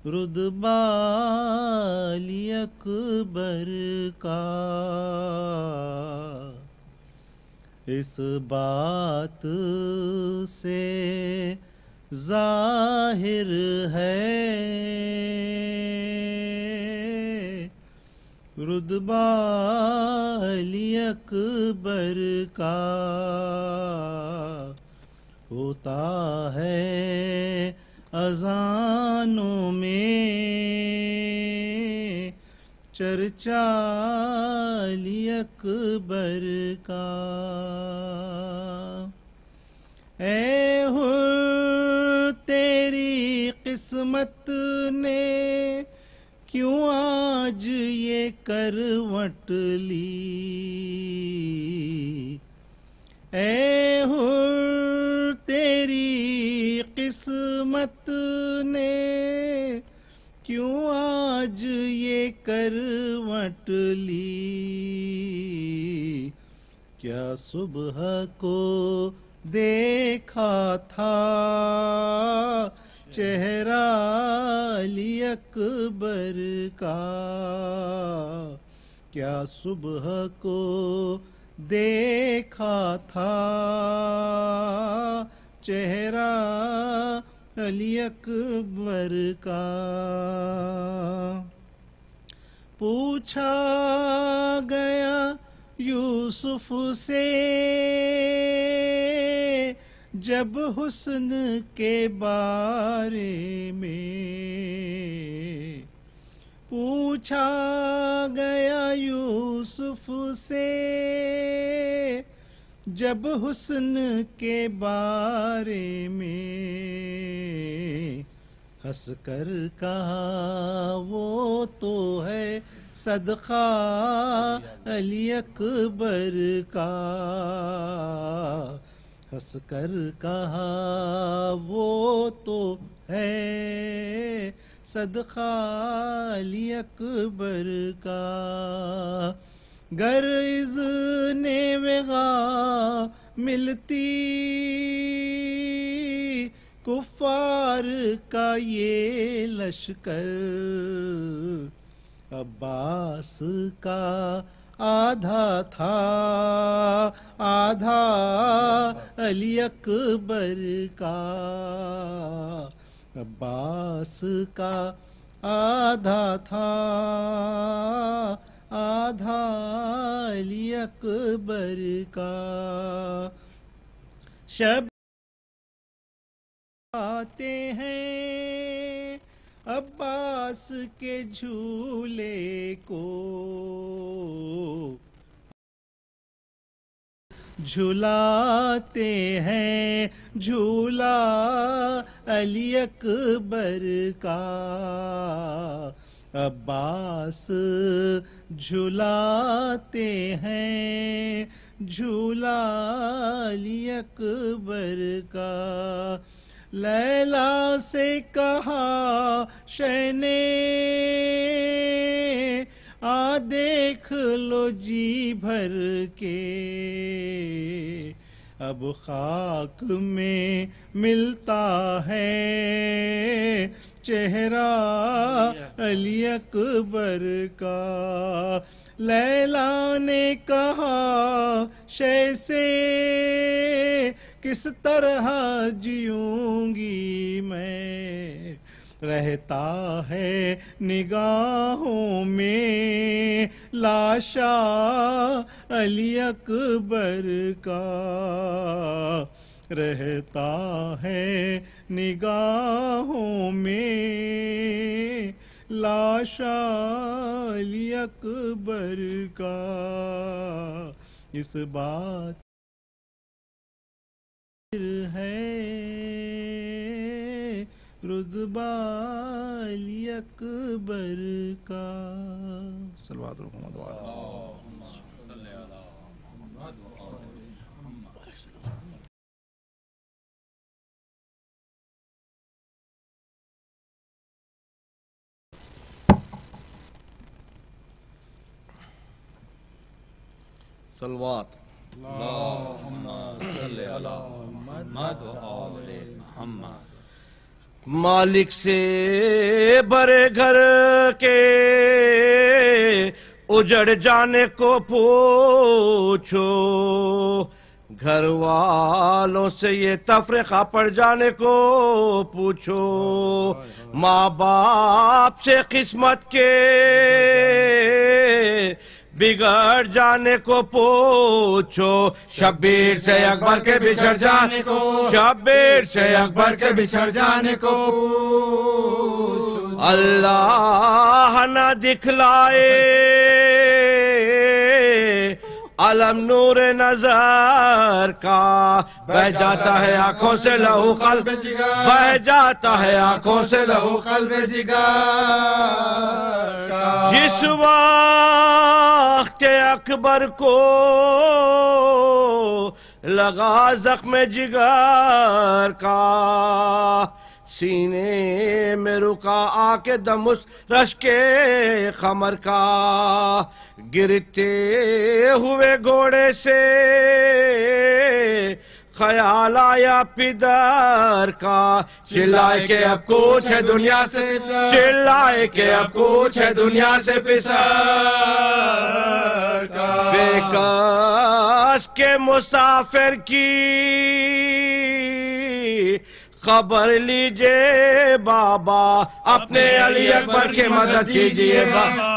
رتبہ علی اکبر کا اس بات سے ظاہر ہے رتبہ علی اکبر کا ہوتا ہے اذانوں میں چرچا علی اکبر کا اے حر تیری قسمت نے کیوں آج یہ کروٹ لی اے حر تیری قسمت نے کیوں آج یہ کروٹ لی کیا صبح کو دیکھا تھا چہرہ علی اکبر کا کیا صبح کو دیکھا تھا چہرہ علی اکبر کا پوچھا گیا یوسف سے جب حسن کے بارے میں پوچھا گیا یوسف سے جب حسن کے بارے میں ہنس کر کہا وہ تو ہے صدقہ علی اکبر کا ہنس کر کہا وہ تو ہے صدقہ علی اکبر کا گر اذن وغا ملتی کفار کا یہ لشکر عباس کا آدھا تھا آدھا علی اکبر کا عباس کا آدھا تھا آدھا علی اکبر کا شب آتے ہیں عباس کے جھولے کو جھلاتے ہیں جھولا علی اکبر کا عباس جھلاتے ہیں جھولا علی اکبر کا لیلا سے کہا شہ نے آ دیکھ لو جی بھر کے اب خاک میں ملتا ہے چہرہ علی اکبر کا لیلا نے کہا شہ سے کس طرح جیوں گی میں رہتا ہے نگاہوں میں لاشا علی اکبر کا رہتا ہے نگاہوں میں لاشا علی اکبر کا اس بات ہے رتبہ علی اکبر کا صلوات محمد اللہم صلی علی محمد صلوات اللہم صلی علی محمد و آل محمد مالک سے بڑے گھر کے اجڑ جانے کو پوچھو، گھر والوں سے یہ تفرقہ پڑ جانے کو پوچھو، ماں باپ سے قسمت کے بگڑ جانے کو پوچھو، شبیر سے اکبر کے بچھڑ جانے کو، شبیر سے اکبر کے بچھڑ جانے کو پوچھو۔ اللہ نہ دکھلائے علم نور نظر کا، بہ جاتا ہے آنکھوں سے لہو قلب جگر، بہ جاتا ہے آنکھوں سے لہو قلب جگر کا۔ جس وقت کے اکبر کو لگا زخم جگر کا، سینے میں رکا آ کے دم اس رش کے خمر کا، گرتے ہوئے گھوڑے سے خیال آیا پدر کا، چلائے کہ اب کچھ ہے دنیا سے، چلائے کہ اب کچھ ہے دنیا سے پسر کا۔ بے کس کے مسافر کی خبر لیجئے بابا، اپنے علی اکبر کی مدد کیجئے بابا،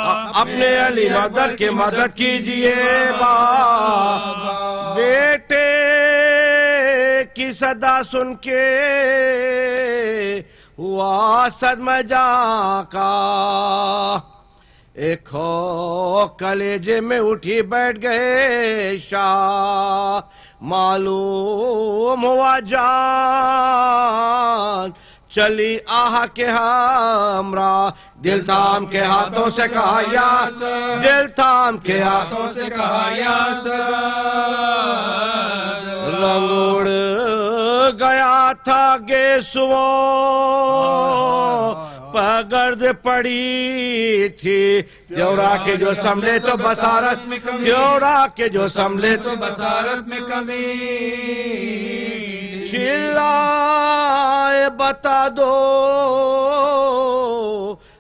اپنے علی مدد کی مدد کیجئے بابا۔ بیٹے کی صدا سن کے ہوا صدمہ جاں کا، ایک ہو کلیجے میں اٹھی بیٹھ گئے شاہ، معلوم ہوا جان چلی آہ کے ہمراہ، دل تھام کے ہاتھوں سے کہا یا سر، دل تھام کے ہاتھوں سے کہا یا سر، رنگ اڑ گیا تھا گیسوؤں پگرد پڑی تھی، جورا کے جو سنبھلے تو بصارت میں کمی، جورا کے جو سنبھلے تو بصارت میں کمی، چلائے بتا دو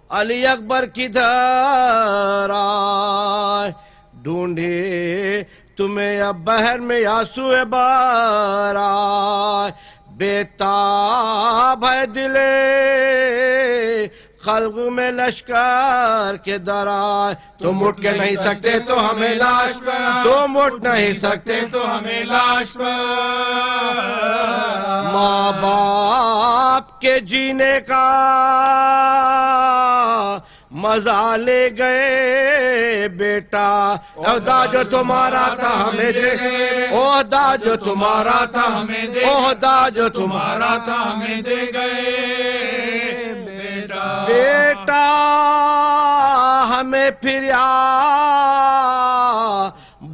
علی اکبر کدھر آئے، ڈھونڈے تمہیں اب بحر میں آنسو بار آئے، بیتاب ہے دلے خلق میں لشکر کے درائے، تم اٹھ کے نہیں سکتے تو ہمیں لاش پر، تم اٹھ نہیں سکتے تو ہمیں لاش پر، ماں باپ کے جینے کا مزہ لے گئے بیٹا، عہدہ جو تمہارا تھا ہمیں دے گئے، عہدہ جو تمہارا تھا ہمیں دے، عہدہ جو تمہارا تھا ہمیں دے گئے بیٹا، بیٹا ہمیں پھر یا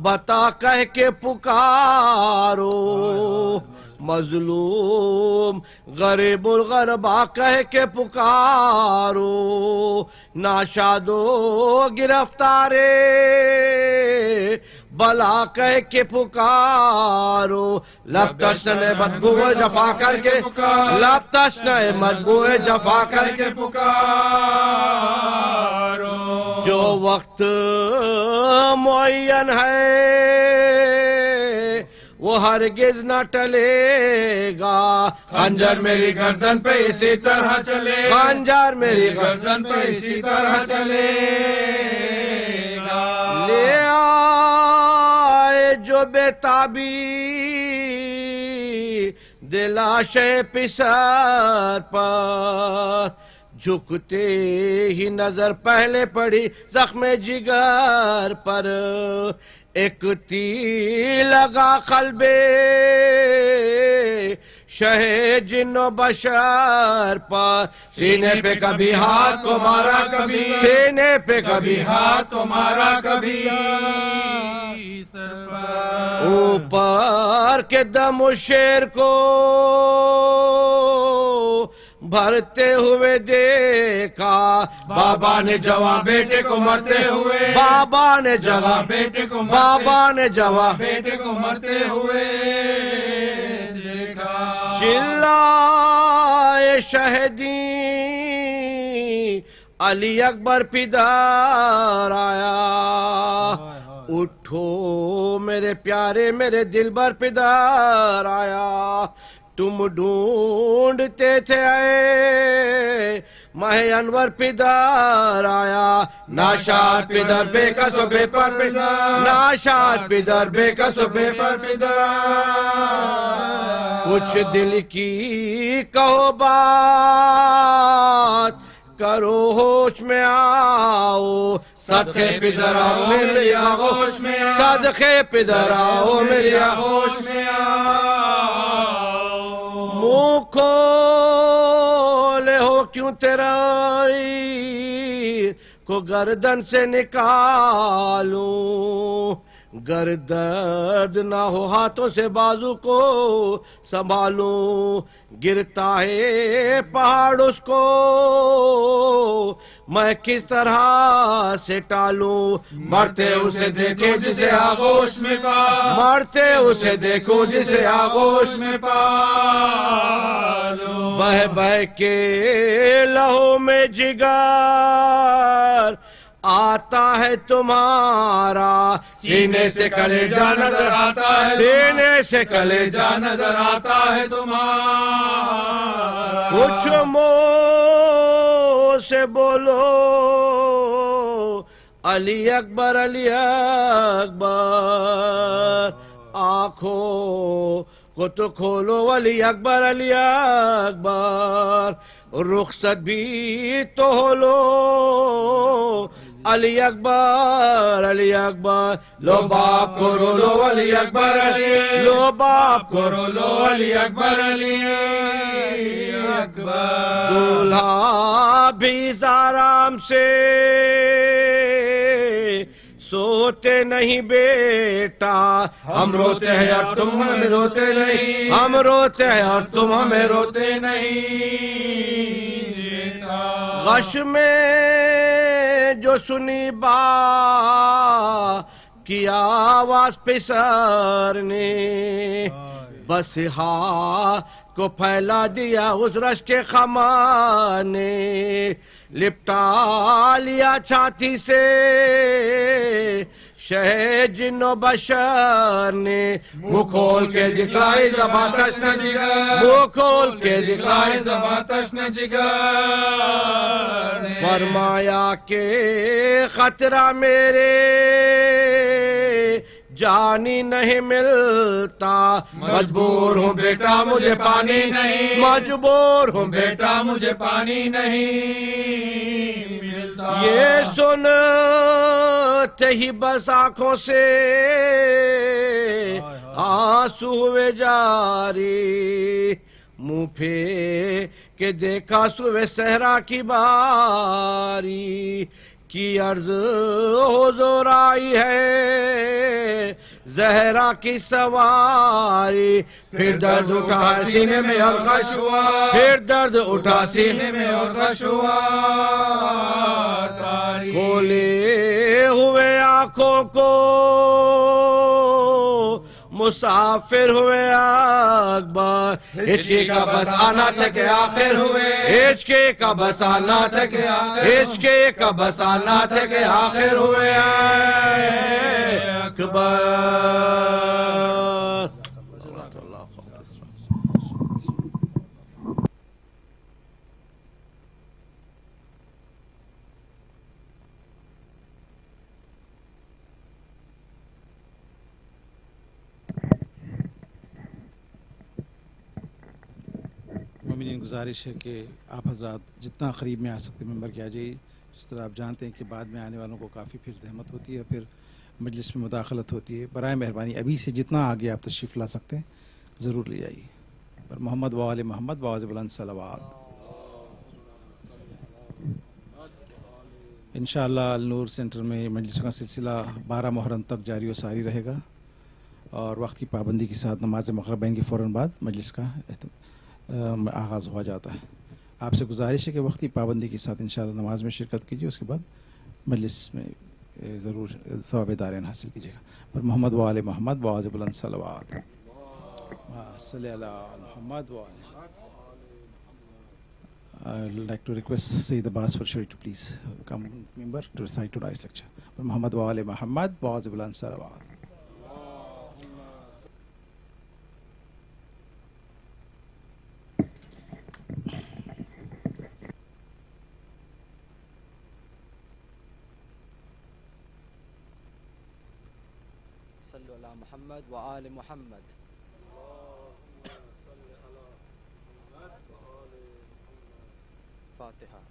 بتا کہہ کے پکارو، مظلوم غریب الغربا کہہ کے پکارو، ناشادو گرفتارے بلا کہہ کے پکارو، لب تشنہ بدبو جفا کر کے، لب تشنہ بدبو جفا کر کے پکارو، جو وقت معین ہے وہ ہرگز نہ ٹلے گا، خنجر میری گردن پہ اسی طرح چلے، خنجر میری گردن پہ اسی طرح چلے گا، لے آئے جو بیتابی دلاشے پسر پر، جھکتے ہی نظر پہلے پڑی زخم جگر پر، ایک تیر لگا قلب شہ جن و بشر پر، سینے پہ کبھی ہاتھ کو مارا کبھی، سینے پہ کبھی ہاتھ کو مارا کبھی سر پر، اوپر کے دم شیر کو بھرتے ہوئے دیکھا، بابا نے جوان بیٹے کو مرتے ہوئے، بابا نے جوان بیٹے کو، بابا نے جوان بیٹے کو مرتے ہوئے دیکھا، چلائے شہدی علی اکبر پدر آیا اٹھو میرے پیارے میرے دل بر پدر آیا تم ڈھونڈتے تھے اے ماہ انور پدر آیا ناشاد پدر بے کس و بے پر پدر ناشاد پدر بے کس و بے پر پدر کچھ دل کی کہو بات کرو ہوش میں آؤ صدقے پدر آؤ میری آغوش میں آؤ صدقے پدر آؤ میری آغوش میں آؤ منہ کھولے ہو کیوں تیرائی کو گردن سے نکالوں گر درد نہ ہو ہاتھوں سے بازو کو سنبھالوں گرتا ہے پہاڑ اس کو میں کس طرح سے ٹالوں مرتے اسے دیکھو جسے آغوش میں پا مرتے اسے دیکھو جسے آغوش میں پالوں بہ بہ کے لہو میں جگر آتا ہے تمہارا سینے سے کلیجہ نظر آتا ہے سینے سے کلیجہ نظر آتا ہے تمہارا کچھ منہ سے بولو علی اکبر علی اکبر آنکھوں کو تو کھولو علی اکبر علی اکبر رخصت بھی تو لو علی اکبر علی اکبر لو باپ کو رو لو علی اکبر علی لو باپ کو رو لو علی اکبر علی اکبر دولہا بھی آرام سے سوتے نہیں بیٹا ہم روتے ہیں اور تم ہمیں روتے نہیں ہم روتے ہیں اور تم ہمیں روتے نہیں غش میں جو سنی با کی آواز پسر نے بس ہاں کو پھیلا دیا اس رش کے خمار نے لپٹا لیا چھاتی سے شہد جن و بشر نے منہ کھول کے دکھلائی زباں تشنہ جگر منہ کھول کے دکھلائی زباں تشنہ جگر فرمایا کہ خطرہ میرے جانی نہیں ملتا مجبور ہوں بیٹا مجھے پانی نہیں مجبور ہوں بیٹا مجھے پانی نہیں ملتا یہ سنتے ہی بس آنکھوں سے آنسو ہوئے جاری منہ پھیر کے دیکھا صبح صحرا کی باری کی عرض حضور آئی ہے زہرا کی سواری پھر درد اٹھا سینے میں اور غش ہوا پھر درد اٹھا سینے میں اور غش ہوا کھولے ہوئے آنکھوں کو مسافر ہوئے اکبر ہچکی کا بس آنا تھا کہ آخر ہوئے ہچکی کا بس آنا تھا کہ ہچکی کا بس آنا تھا کہ آخر ہوئے اکبر مومنین گزارش ہے کہ آپ حضرات جتنا قریب میں آ سکتے ممبر کے آ جائیے. جس طرح آپ جانتے ہیں کہ بعد میں آنے والوں کو کافی پھر زحمت ہوتی ہے، پھر مجلس میں مداخلت ہوتی ہے. برائے مہربانی ابھی سے جتنا آگے آپ تشریف لا سکتے ہیں ضرور لے آئیے. پر محمد و آل محمد بآواز بلند صلوات. انشاءاللہ النور سینٹر میں مجلس کا سلسلہ 12 محرم تک جاری و ساری رہے گا، اور وقت کی پابندی کے ساتھ نماز مغربین کے فوراً بعد مجلس کا آغاز ہوا جاتا ہے. آپ سے گزارش ہے کہ وقت کی پابندی کے ساتھ انشاءاللہ نماز میں شرکت کیجیے، اس کے بعد مجلس میں ضرور ثواب دارین حاصل کیجیے گا. پر محمد و آل محمد بآواز بلند صلوات. صلی اللہ محمد و آل I'd like to request Sayyid Abbas for Shuri to please come member to recite tonight's lecture. Muhammad wa ali Muhammad wa azibulan salawat. صلوا على محمد وآل محمد. فاتحة.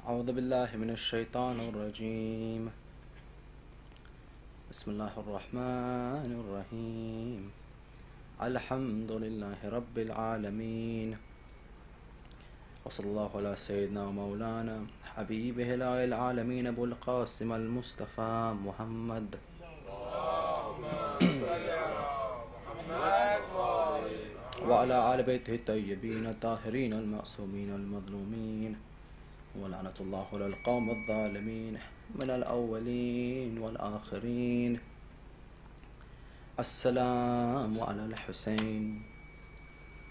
أعوذ بالله من الشيطان الرجيم. بسم الله الرحمن الرحيم. الحمد لله رب العالمين، وصلى الله على سيدنا ومولانا حبيبه إله العالمين أبو القاسم المصطفى محمد. وعلى آل بيته الطيبين الطاهرين المعصومين المظلومين، ولعنة الله على القوم الظالمين من الأولين والآخرين. السلام على الحسين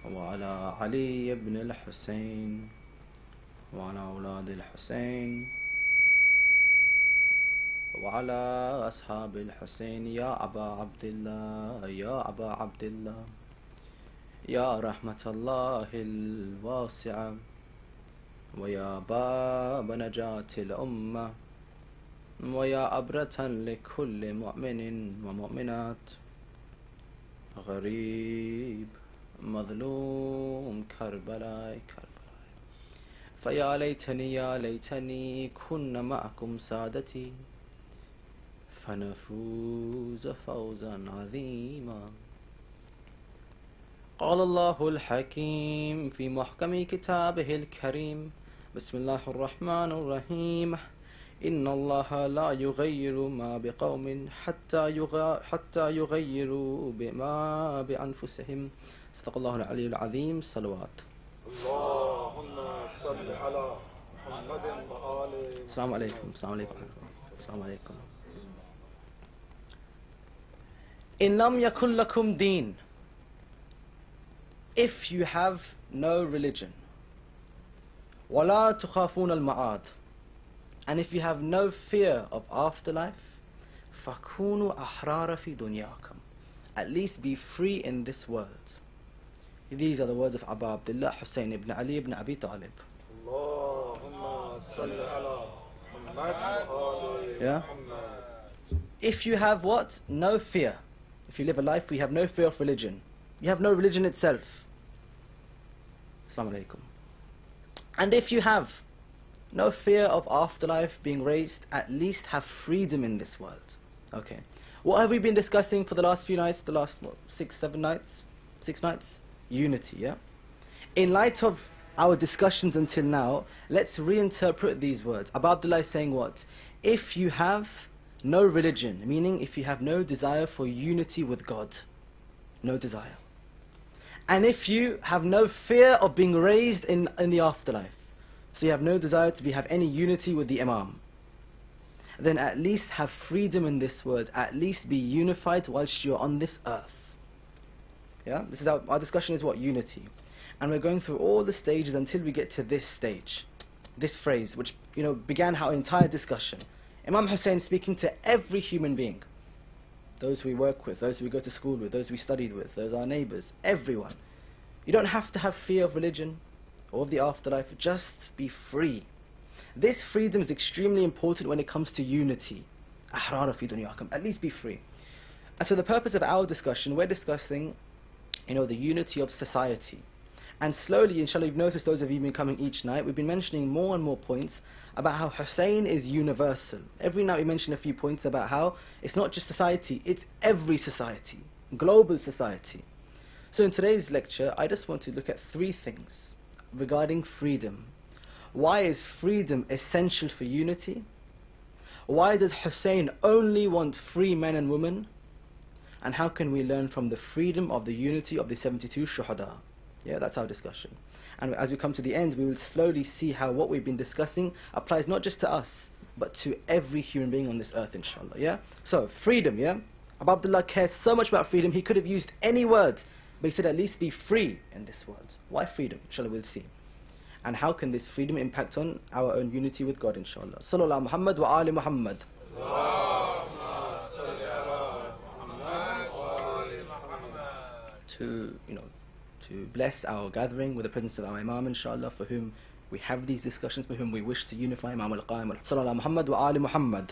وعلى علي بن الحسين وعلى أولاد الحسين وعلى أصحاب الحسين. يا أبا عبد الله، يا أبا عبد الله، يا رحمة الله الواسعة، ويا باب نجاة الأمة، ويا أبرة لكل مؤمن ومؤمنات، غريب مظلوم كربلاء كربلاء. فيا ليتني يا ليتني كنا معكم سادتي فنفوز فوزا عظيما. قال الله الحكيم في محكم كتابه الكريم. بسم الله الرحمن الرحيم. إن الله لا يغير ما بقوم حتى يغيروا بما بأنفسهم. صدق الله العلي العظيم. صلوات. اللهم صل على محمد وآل. السلام عليكم. السلام عليكم. السلام عليكم. إن لم يكن لكم دين. If you have no religion, ولا تخافون المعاد, and if you have no fear of afterlife, فكونوا أحرار في دنياكم, at least be free in this world. These are the words of Abu Abdullah Hussain ibn Ali ibn Abi Talib. اللهم صل على محمد وآل. Yeah? If you have what? No fear. If you live a life where you have no fear of religion, you have no religion itself. Assalamu alaikum. And if you have no fear of afterlife being raised, at least have freedom in this world. Okay. What have we been discussing for the last few nights? The last, 6 nights? Unity, yeah? In light of our discussions until now, let's reinterpret these words. Abu Abdullah is saying what? If you have no religion, meaning if you have no desire for unity with God, no desire. And if you have no fear of being raised in the afterlife, so you have no desire to have any unity with the Imam, then at least have freedom in this world, at least be unified whilst you're on this earth. Yeah, this is our discussion is what? Unity. And we're going through all the stages until we get to this stage, this phrase, which began our entire discussion. Imam Hussain speaking to every human being, those we work with, those we go to school with, those we studied with, those our neighbours, everyone. You don't have to have fear of religion or of the afterlife, just be free. This freedom is extremely important when it comes to unity. Ahrar fi dunyakum, at least be free. And so the purpose of our discussion, we're discussing, the unity of society. And slowly, inshallah, you've noticed those of you who've been coming each night, we've been mentioning more and more points about how Hussain is universal. Every night we mention a few points about how it's not just society, it's every society, global society. So in today's lecture, I just want to look at 3 things regarding freedom. Why is freedom essential for unity? Why does Hussain only want free men and women? And how can we learn from the freedom of the unity of the 72 shuhada? Yeah, that's our discussion. And as we come to the end, we will slowly see how what we've been discussing applies not just to us, but to every human being on this earth, inshallah. Yeah? So, freedom, yeah? Abu Abdullah cares so much about freedom, he could have used any word, but he said at least be free in this word. Why freedom? Inshallah, we'll see. And how can this freedom impact on our own unity with God, inshallah? Sallallahu Muhammad wa ali Muhammad. To, to bless our gathering with the presence of our Imam, inshallah, for whom we have these discussions, for whom we wish to unify, Imam al-Qaim. Sallallahu Muhammad wa ali Muhammad.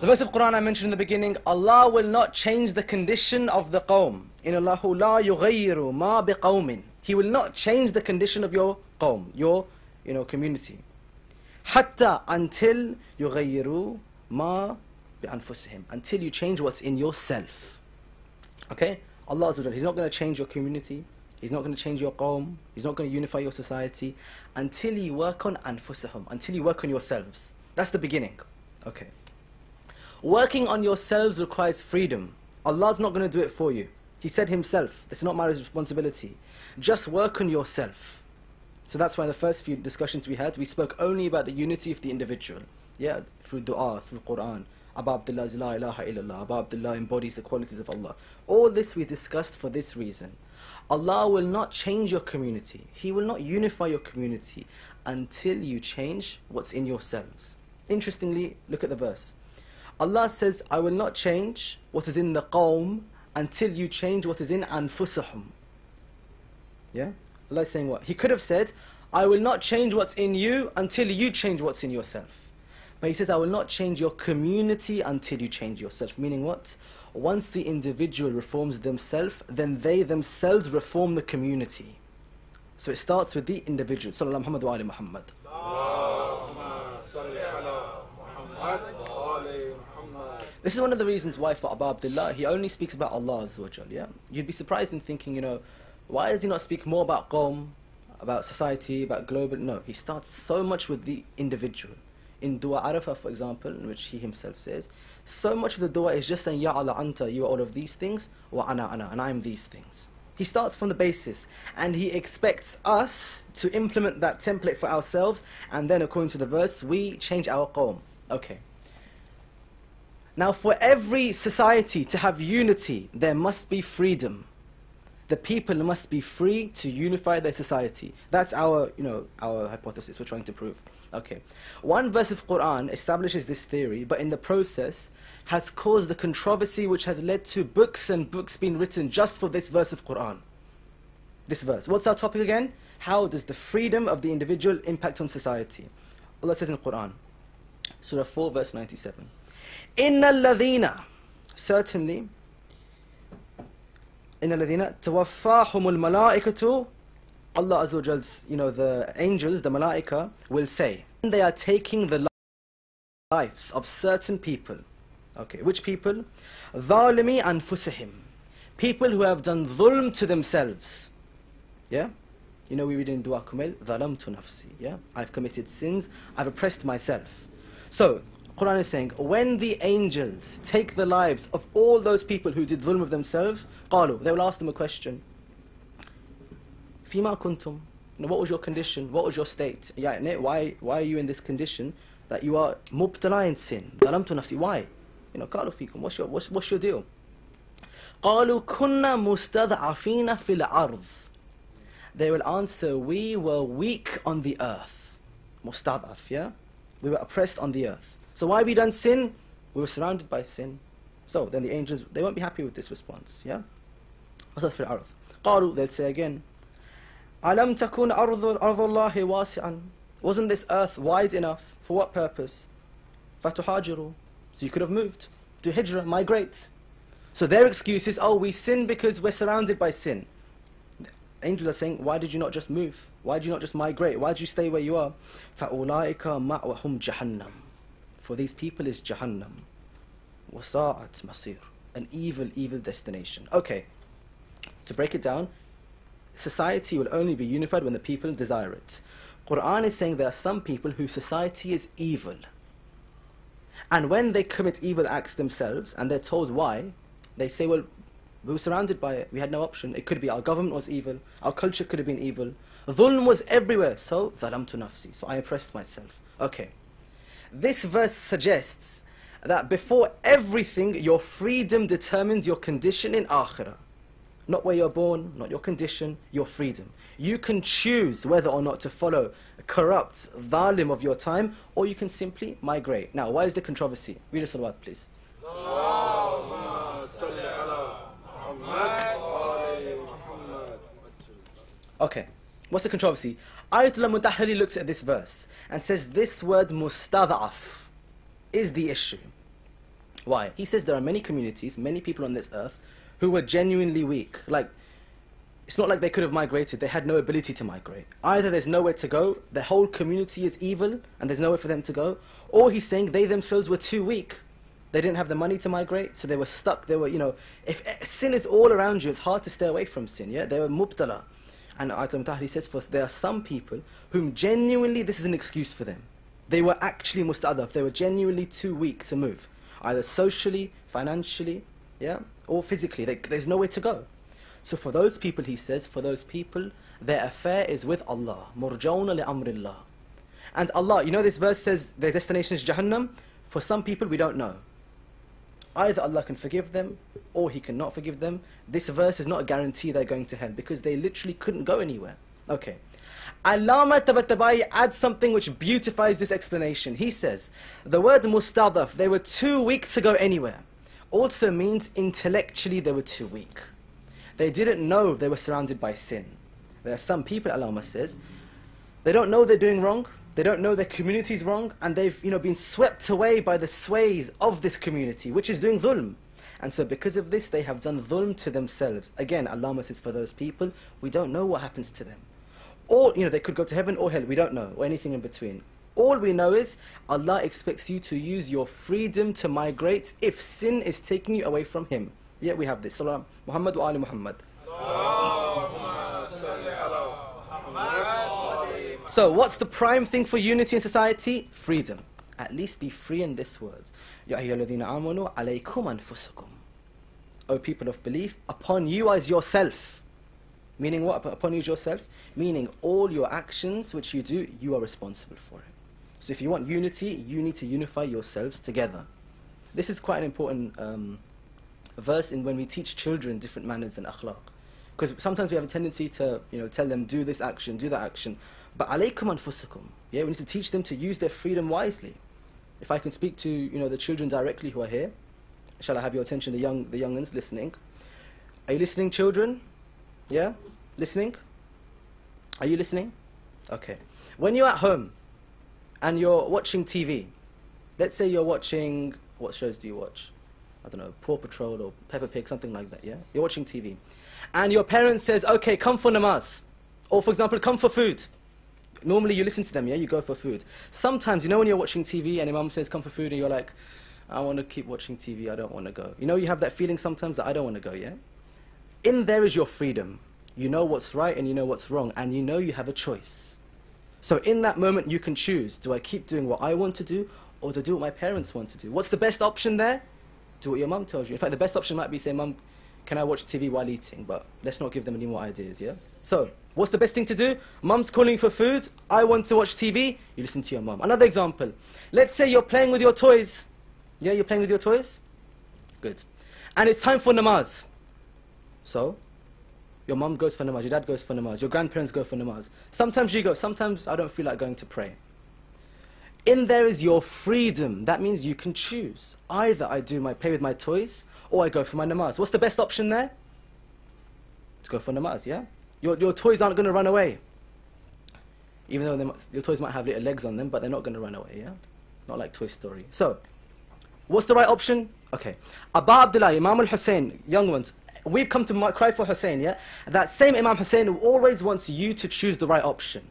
The verse of Quran I mentioned in the beginning, Allah will not change the condition of the qawm. Inallahu la yughayyiru ma biqawmin. He will not change the condition of your qawm, your community. Hatta, until yughayyiru ma bi'anfusihim, until you change what's in yourself. Okay? Allah Azza wa Jalla, He's not going to change your community, He's not going to change your qawm, He's not going to unify your society until you work on anfusahum, until you work on yourselves. That's the beginning. Okay. Working on yourselves requires freedom. Allah's not going to do it for you. He said Himself, this is not my responsibility. Just work on yourself. So that's why in the first few discussions we had, we spoke only about the unity of the individual. Yeah, through dua, through Quran. Abu Abdullah's La ilaha illallah. Abu Abdullah embodies the qualities of Allah. All this we discussed for this reason. Allah will not change your community. He will not unify your community until you change what's in yourselves. Interestingly, look at the verse. Allah says, I will not change what is in the qawm until you change what is in anfusahum. Yeah? Allah is saying what? He could have said, I will not change what's in you until you change what's in yourself. But He says, I will not change your community until you change yourself. Meaning what? Once the individual reforms themselves, then they themselves reform the community. So it starts with the individual. Sallallahu Muhammad wa ali Muhammad. This is one of the reasons why for Abu Abdullah, he only speaks about Allah Azza wa Jal, yeah? You'd be surprised in thinking, why does he not speak more about qawm, about society, about global? No, he starts so much with the individual. In Dua Arafah, for example, in which he himself says, so much of the dua is just saying, Ya Allah anta, you are all of these things, wa ana, and I am these things. He starts from the basis, and he expects us to implement that template for ourselves, and then according to the verse, we change our qawm. Okay. Now, for every society to have unity, there must be freedom. The people must be free to unify their society. That's our hypothesis we're trying to prove. Okay. One verse of Quran establishes this theory, but in the process has caused the controversy which has led to books and books being written just for this verse of Quran. This verse. What's our topic again? How does the freedom of the individual impact on society? Allah says in the Quran, Surah 4, verse 97. Inna alladhina, certainly, Inna alladhina tawaffahumul malaikatu, Allah Azza wa Jal's, the angels, the malaika, will say, they are taking the lives of certain people. Okay, which people? Dhalimi anfusihim, people who have done dhulm to themselves. Yeah? We read in Dua Kumel, dhalamtu nafsi. Yeah? I've committed sins, I've oppressed myself. So, Quran is saying, when the angels take the lives of all those people who did dhulm of themselves, qalu, they will ask them a question. Fima kuntum? What was your condition? What was your state? Why are you in this condition that you are mubtala in sin? Dhalamtu nafsi. Why? Qalu fikum. What's your deal? Qalu kunna mustad'afina fil ard. They will answer, we were weak on the earth. Mustad'af, yeah? We were oppressed on the earth. So why have we done sin? We were surrounded by sin. So then the angels, they won't be happy with this response. Yeah? قالوا, they'll say again, أَلَمْ تَكُنْ أَرْضُ اللَّهِ وَاسِعًا. Wasn't this earth wide enough? For what purpose? فَتُحَاجِرُوا. So you could have moved. Do hijrah, migrate. So their excuse is, we sin because we're surrounded by sin. The angels are saying, why did you not just move? Why did you not just migrate? Why did you stay where you are? فَأُولَٰئِكَ مَأْوَهُمْ جَهَنَّمْ. For these people is Jahannam. وَسَاءَتْ مَصِيرٌ. An evil, evil destination. Okay, to break it down, society will only be unified when the people desire it. Quran is saying there are some people whose society is evil. And when they commit evil acts themselves and they're told why, they say, well, we were surrounded by it, we had no option. It could be our government was evil, our culture could have been evil. Dhulm was everywhere, so zalamtu nafsi, so I oppressed myself. Okay. This verse suggests that before everything, your freedom determines your condition in akhirah. Not where you're born, not your condition, your freedom. You can choose whether or not to follow a corrupt dhalim of your time, or you can simply migrate. Now, why is the controversy? Read a salawat, please. Okay, what's the controversy? Ayatollah Mutahhari looks at this verse and says this word mustad'af is the issue. Why? He says there are many communities, many people on this earth who were genuinely weak. Like, it's not like they could have migrated, they had no ability to migrate. Either there's nowhere to go, the whole community is evil and there's nowhere for them to go, or he's saying they themselves were too weak. They didn't have the money to migrate, so they were stuck. They were, if sin is all around you, it's hard to stay away from sin, yeah? They were mubtala. And Ayatollah Mutahhari says, there are some people whom genuinely this is an excuse for them. They were actually mustadaf, they were genuinely too weak to move. Either socially, financially, yeah, or physically. There's nowhere to go. So for those people, he says, for those people, their affair is with Allah. Murjawna li amrillah. And Allah, this verse says their destination is Jahannam. For some people, we don't know. Either Allah can forgive them, or He cannot forgive them. This verse is not a guarantee they're going to hell, because they literally couldn't go anywhere. Okay. Allama Tabatabai adds something which beautifies this explanation. He says, the word mustadaf, they were too weak to go anywhere, also means intellectually they were too weak. They didn't know they were surrounded by sin. There are some people, Allama says, they don't know they're doing wrong, they don't know their community is wrong, and they've been swept away by the sways of this community, which is doing dhulm. And so because of this, they have done dhulm to themselves. Again, Allama says for those people, we don't know what happens to them. Or, they could go to heaven or hell, we don't know, or anything in between. All we know is, Allah expects you to use your freedom to migrate if sin is taking you away from Him. Yeah, we have this. Salam Muhammad wa ali Muhammad. So, what's the prime thing for unity in society? Freedom. At least be free in this word. Ya ayyuhalladhina amanu alaykum anfusakum. O people of belief, upon you as yourself. Meaning what? Upon you as yourself? Meaning all your actions which you do, you are responsible for it. So if you want unity, you need to unify yourselves together. This is quite an important verse in when we teach children different manners and akhlaq. Because sometimes we have a tendency to tell them, do this action, do that action. But alaykum anfusakum. Yeah, we need to teach them to use their freedom wisely. If I can speak to the children directly who are here, shall I have your attention, the young'uns listening? Are you listening, children? Yeah? Listening? Are you listening? Okay. When you're at home and you're watching TV, let's say you're watching, what shows do you watch? I don't know, Paw Patrol or Peppa Pig, something like that, yeah? You're watching TV. And your parent says, okay, come for namaz. Or for example, come for food. Normally you listen to them, yeah? You go for food. Sometimes, when you're watching TV and Imam says come for food and you're like, I want to keep watching TV, I don't want to go. You have that feeling sometimes that I don't want to go, yeah? In there is your freedom. You know what's right and you know what's wrong, and you have a choice. So in that moment you can choose, do I keep doing what I want to do, or do I do what my parents want to do? What's the best option there? Do what your mum tells you. In fact, the best option might be say, Mum, can I watch TV while eating? But let's not give them any more ideas, yeah? So, what's the best thing to do? Mum's calling for food, I want to watch TV, you listen to your mum. Another example, let's say you're playing with your toys. Yeah, you're playing with your toys? Good. And it's time for namaz. So, your mum goes for namaz, your dad goes for namaz, your grandparents go for namaz. Sometimes you go, sometimes I don't feel like going to pray. In there is your freedom. That means you can choose. Either I play with my toys, or I go for my namaz. What's the best option there? To go for namaz, yeah? Your toys aren't going to run away. Even though your toys might have little legs on them, but they're not going to run away, yeah? Not like Toy Story. So, what's the right option? Okay. Aba Abdullah, Imam al-Hussain, young ones, we've come to cry for Hussain, yeah? That same Imam Hussain always wants you to choose the right option.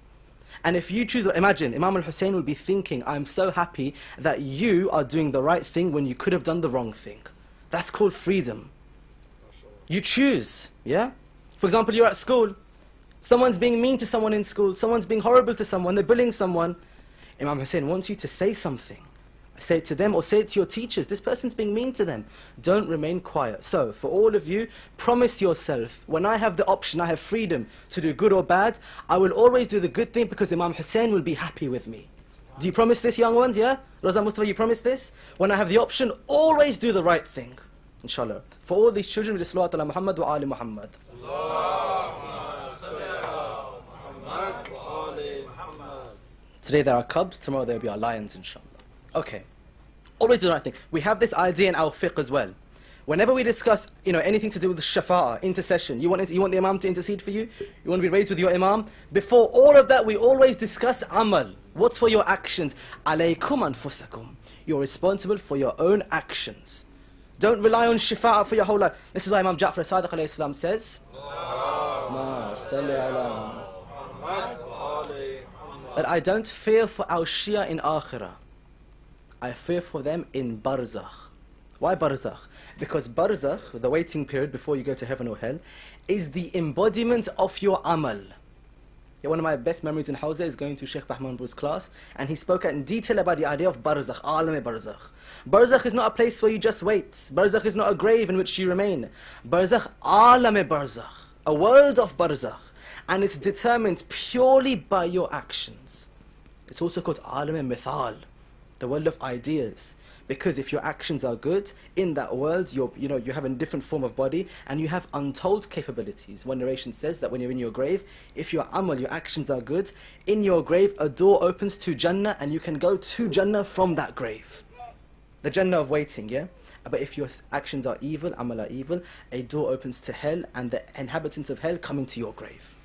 And if you choose, imagine, Imam al-Hussain will be thinking, I'm so happy that you are doing the right thing when you could have done the wrong thing. That's called freedom. You choose, yeah? For example, you're at school. Someone's being mean to someone in school. Someone's being horrible to someone. They're bullying someone. Imam Hussain wants you to say something Say it to them or say it to your teachers. This person's being mean to them. Don't remain quiet. So, for all of you, promise yourself, when I have the option, I have freedom to do good or bad, I will always do the good thing because Imam Hussain will be happy with me. Do you promise this, young ones, yeah? Raza Mustafa, you promise this? When I have the option, always do the right thing. Inshallah. For all these children, with salawat ala Muhammad wa ali Muhammad. Today there are cubs, tomorrow there will be our lions, inshallah. Okay. Always do the right thing. We have this idea in our fiqh as well. Whenever we discuss, anything to do with shafa'ah, intercession, you want the imam to intercede for you? You want to be raised with your imam? Before all of that, we always discuss amal. What's for your actions? Alaykum anfusakum. You're responsible for your own actions. Don't rely on shafa'ah for your whole life. This is why Imam Ja'far as-Sadiq alayhi salam says, that I don't fear for our Shia in Akhirah. I fear for them in Barzakh. Why Barzakh? Because Barzakh, the waiting period before you go to heaven or hell, is the embodiment of your amal. Yeah, one of my best memories in Hawza is going to Sheikh Bahmanpur's class, and he spoke in detail about the idea of Barzakh, Alam-e Barzakh. Barzakh is not a place where you just wait. Barzakh is not a grave in which you remain. Barzakh, Alam-e Barzakh, a world of Barzakh. And it's determined purely by your actions. It's also called Alam-e Mithal, the world of ideas. Because if your actions are good, in that world, you have a different form of body, and you have untold capabilities. One narration says that when you're in your grave, if your amal, your actions are good, in your grave, a door opens to Jannah, and you can go to Jannah from that grave. The Jannah of waiting, yeah? But if your actions are evil, amal are evil, a door opens to hell, and the inhabitants of hell come into your grave.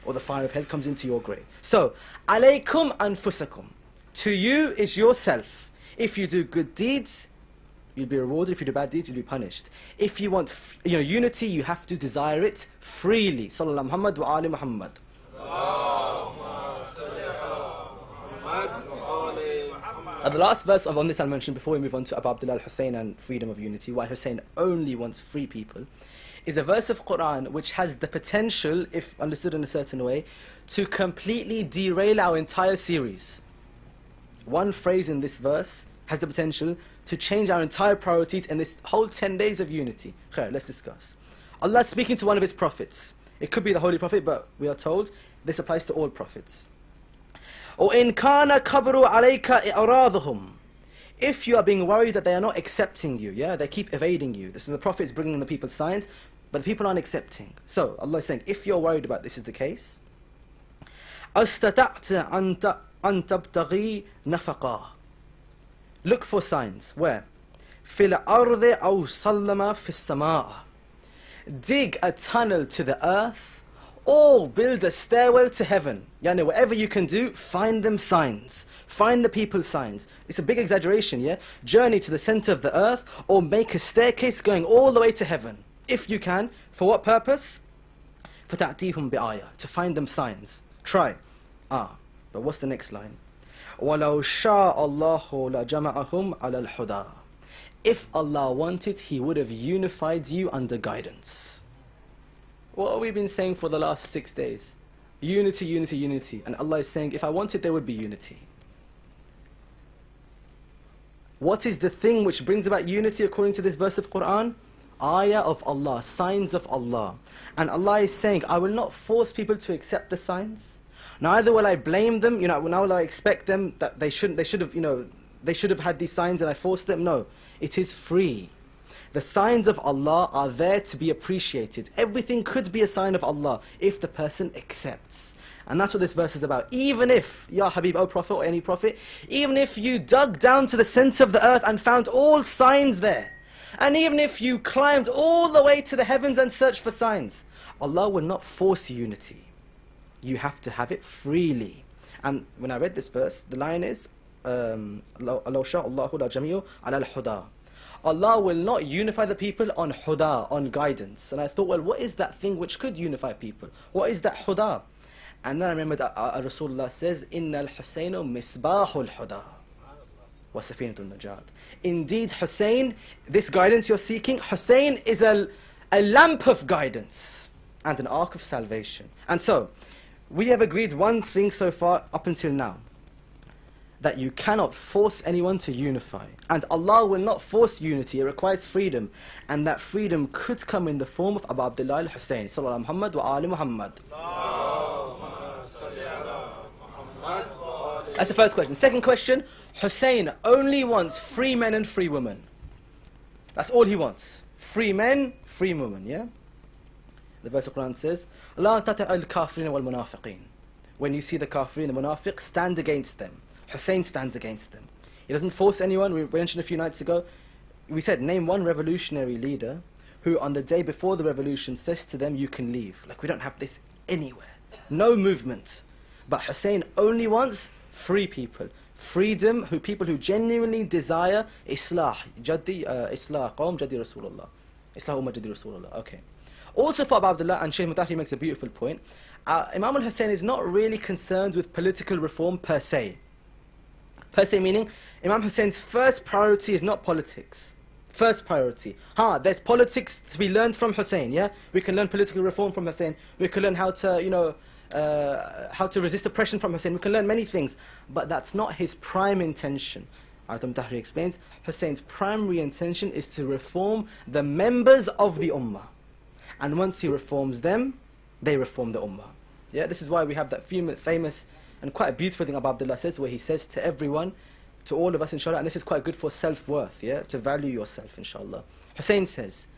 Or the fire of hell comes into your grave. So, alaykum anfusakum. To you is yourself. If you do good deeds, you'll be rewarded. If you do bad deeds, you'll be punished. If you want unity, you have to desire it freely. Sallallahu Muhammad wa ali Muhammad. The last verse on this I'll mention before we move on to Abu Abdullah al-Hussain and freedom of unity, why Hussain only wants free people, is a verse of Quran which has the potential, if understood in a certain way, to completely derail our entire series. One phrase in this verse has the potential to change our entire priorities in this whole 10 days of unity. Khair, let's discuss. Allah is speaking to one of His prophets. It could be the Holy Prophet, but we are told this applies to all prophets. وَإِن كَانَ كَبْرُ عَلَيْكَ إِعْرَاضُهُمْ. If you are being worried that they are not accepting you, yeah, they keep evading you. This is the Prophet is bringing the people signs, but the people aren't accepting. So Allah is saying, if you're worried about this is the case, أَسْتَطَعْتَ أَن تَبْتَغِي نَفَقًا. Look for signs. Where? فِي الْأَرْضِ أَوْ صَلَّمَ فِي السَّمَاءِ. Dig a tunnel to the earth, or build a stairwell to heaven. Yani, whatever you can do, find them signs. Find the people signs. It's a big exaggeration, yeah? Journey to the center of the earth, or make a staircase going all the way to heaven. If you can. For what purpose? فَتَعْتِيهُمْ بِآيَةٍ. To find them signs. Try. But what's the next line? وَلَوْ شَاءَ اللَّهُ لَجَمَعَهُمْ عَلَى الْحُدَى. If Allah wanted, He would have unified you under guidance. What have we been saying for the last 6 days? Unity, unity, unity. And Allah is saying, if I wanted, there would be unity. What is the thing which brings about unity according to this verse of Quran? Ayah of Allah, signs of Allah. And Allah is saying, I will not force people to accept the signs. Neither will I blame them, now will I expect them that they should have had these signs and I forced them. No, it is free. The signs of Allah are there to be appreciated. Everything could be a sign of Allah if the person accepts. And that's what this verse is about. Even if, Ya Habib, O Prophet or any Prophet, even if you dug down to the center of the earth and found all signs there, and even if you climbed all the way to the heavens and searched for signs, Allah will not force unity. You have to have it freely. And when I read this verse, the line is, Allah will not unify the people on huda, on guidance. And I thought, well, what is that thing which could unify people? What is that huda? And then I remembered that Rasulullah says, Inna al-Husaynu misbahul huda wa safinatul najat. Indeed, Hussain, this guidance you're seeking, Hussain is a lamp of guidance and an ark of salvation. And so, we have agreed one thing so far up until now. that you cannot force anyone to unify. And Allah will not force unity, it requires freedom. And that freedom could come in the form of Abu Abdullah al-Hussain. Sallallahu Muhammad wa ali Muhammad. That's the first question. Second question, Hussain only wants free men and free women. That's all he wants. Free men, free women, yeah? The verse of Quran says, لا تطع الكافرين والمنافقين. When you see the kafirin, the munafiq, stand against them. Hussain stands against them. He doesn't force anyone. We mentioned a few nights ago, we said, name one revolutionary leader who on the day before the revolution says to them, you can leave. Like, we don't have this anywhere. No movement. But Hussain only wants free people. Freedom, people who genuinely desire Islah. Islah, Qawm Jadi Rasulullah. Islah Ummah Jadi Rasulullah. Okay. Also for Abu Abdullah, and Shaykh Mutahri makes a beautiful point, Imam al-Hussain is not really concerned with political reform per se. Per se meaning, Imam Hussein's first priority is not politics. First priority. There's politics to be learned from Hussain, yeah? We can learn political reform from Hussain. We can learn how to, how to resist oppression from Hussain. We can learn many things. But that's not his prime intention. Adam Tahri explains, Hussein's primary intention is to reform the members of the Ummah. And once he reforms them, they reform the Ummah. Yeah, this is why we have that famous and quite a beautiful thing Abu Abdullah says, where he says to everyone, to all of us, inshallah, and this is quite good for self-worth, yeah, to value yourself, inshallah. Hussain says,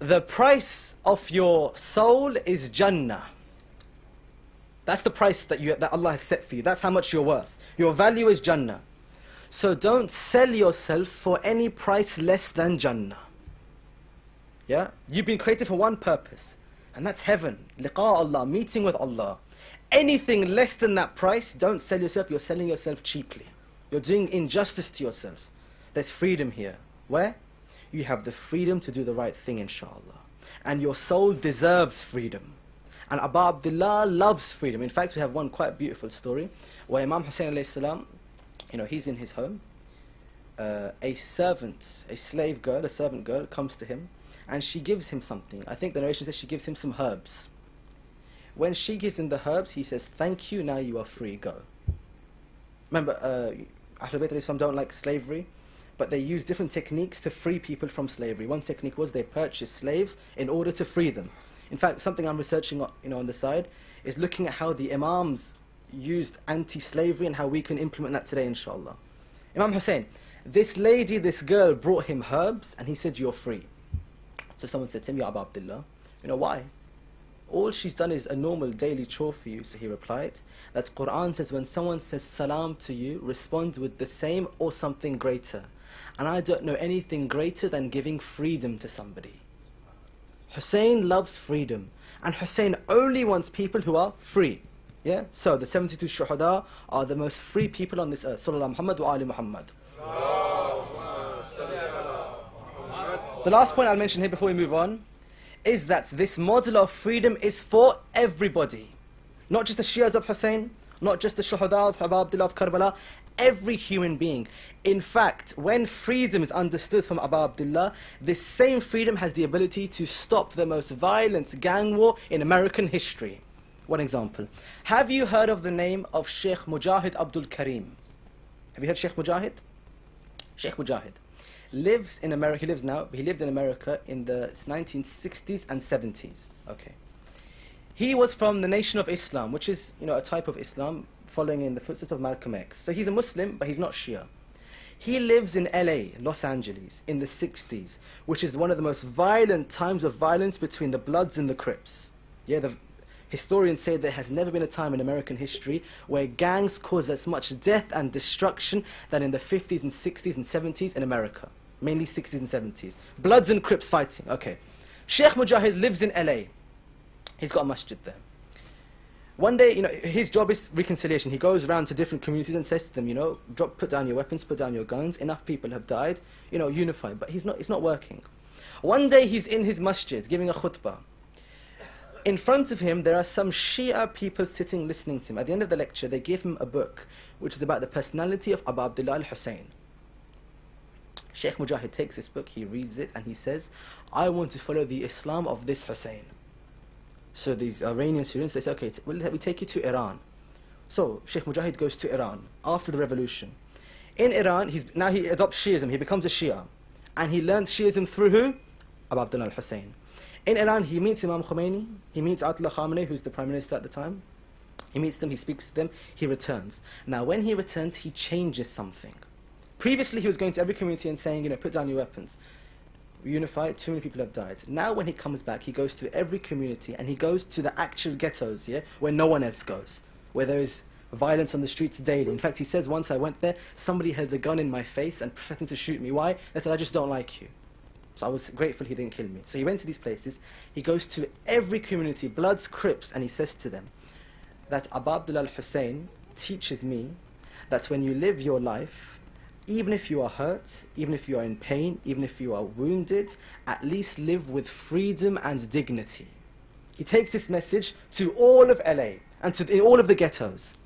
the price of your soul is Jannah. That's the price that Allah has set for you. That's how much you're worth. Your value is Jannah. So don't sell yourself for any price less than Jannah. Yeah? You've been created for one purpose, and that's heaven. Liqa Allah, meeting with Allah. Anything less than that price, don't sell yourself. You're selling yourself cheaply. You're doing injustice to yourself. There's freedom here. Where? You have the freedom to do the right thing, inshallah. And your soul deserves freedom. And Abu Abdullah loves freedom. In fact, we have one quite beautiful story where Imam Hussain alayhi salam, he's in his home. A slave girl, a servant girl comes to him, and she gives him something. I think the narration says she gives him some herbs. When she gives him the herbs, he says, thank you, now you are free, go. Remember, Ahlul Bayt Islam don't like slavery, but they use different techniques to free people from slavery. One technique was they purchased slaves in order to free them. In fact, something I'm researching on the side is looking at how the Imams used anti-slavery and how we can implement that today, inshallah. Imam Hussain, this girl brought him herbs, and he said, you're free. So someone said to him, Ya Abu Abdullah, why? All she's done is a normal daily chore for you. So he replied, that Quran says when someone says salam to you, respond with the same or something greater. And I don't know anything greater than giving freedom to somebody. Hussain loves freedom. And Hussain only wants people who are free. Yeah? So the 72 shuhada are the most free people on this earth. Sallallahu Muhammad wa ali Muhammad. The last point I'll mention here before we move on is that this model of freedom is for everybody. Not just the Shias of Hussain, not just the Shuhada of Abu Abdullah of Karbala, every human being. In fact, when freedom is understood from Abu Abdullah, this same freedom has the ability to stop the most violent gang war in American history. One example. Have you heard of the name of Sheikh Mujahid Abdul Karim? Have you heard Sheikh Mujahid? Sheikh Mujahid lives in America. He lives now, but he lived in America in the 1960s and 70s. Okay. He was from the Nation of Islam, which is, a type of Islam following in the footsteps of Malcolm X. So he's a Muslim, but he's not Shia. He lives in LA, Los Angeles, in the 60s, which is one of the most violent times of violence between the Bloods and the Crips. Yeah, the historians say there has never been a time in American history where gangs caused as much death and destruction than in the 50s and 60s and 70s in America. Mainly 60s and 70s. Bloods and Crips fighting. Okay. Sheikh Mujahid lives in LA. He's got a masjid there. One day, his job is reconciliation. He goes around to different communities and says to them, put down your weapons, put down your guns. Enough people have died. Unify. But it's not working. One day he's in his masjid giving a khutbah. In front of him, there are some Shia people sitting listening to him. At the end of the lecture, they give him a book, which is about the personality of Abu Abdullah al-Hussain. Sheikh Mujahid takes this book, he reads it, and he says, I want to follow the Islam of this Hussain. So these Iranian students, they say, okay, we take you to Iran. So Sheikh Mujahid goes to Iran after the revolution. In Iran, now he adopts Shiism, he becomes a Shia. And he learns Shiism through who? Abu Abdullah al-Hussein. In Iran, he meets Imam Khomeini, he meets Ayatollah Khamenei, who's the Prime Minister at the time. He meets them, he speaks to them, he returns. Now when he returns, he changes something. Previously, he was going to every community and saying, you know, put down your weapons. Unify, too many people have died. Now when he comes back, he goes to every community and he goes to the actual ghettos, yeah, where no one else goes, where there is violence on the streets daily. In fact, he says, once I went there, somebody held a gun in my face and threatened to shoot me. Why? They said, I just don't like you. So I was grateful he didn't kill me. So he went to these places. He goes to every community, Bloods, Crips, and he says to them that Abu Abdullah al-Hussein teaches me that when you live your life, even if you are hurt, even if you are in pain, even if you are wounded, at least live with freedom and dignity. He takes this message to all of LA and to all of the ghettos.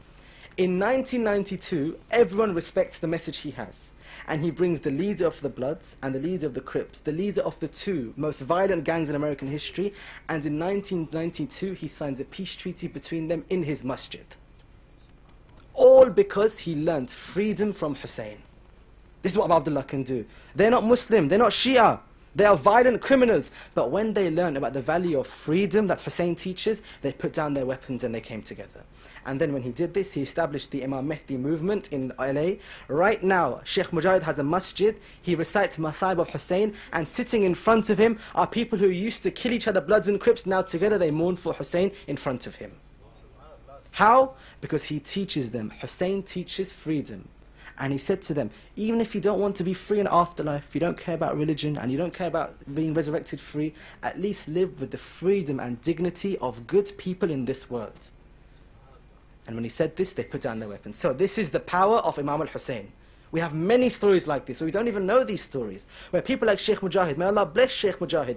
In 1992, everyone respects the message he has. And he brings the leader of the Bloods and the leader of the Crips, the leader of the two most violent gangs in American history. And in 1992, he signs a peace treaty between them in his masjid. All because he learnt freedom from Hussein. This is what Abu Abdullah can do. They're not Muslim, they're not Shia. They are violent criminals. But when they learn about the value of freedom that Hussein teaches, they put down their weapons and they came together. And then when he did this, he established the Imam Mahdi movement in LA. Right now, Sheikh Mujahid has a masjid. He recites Masaib of Hussein, and sitting in front of him are people who used to kill each other, Bloods and Crips. Now together they mourn for Hussein in front of him. How? Because he teaches them. Hussein teaches freedom. And he said to them, even if you don't want to be free in afterlife, you don't care about religion, and you don't care about being resurrected free, at least live with the freedom and dignity of good people in this world. And when he said this, they put down their weapons. So this is the power of Imam al-Hussein. We have many stories like this, where we don't even know these stories, where people like Sheikh Mujahid, may Allah bless Sheikh Mujahid.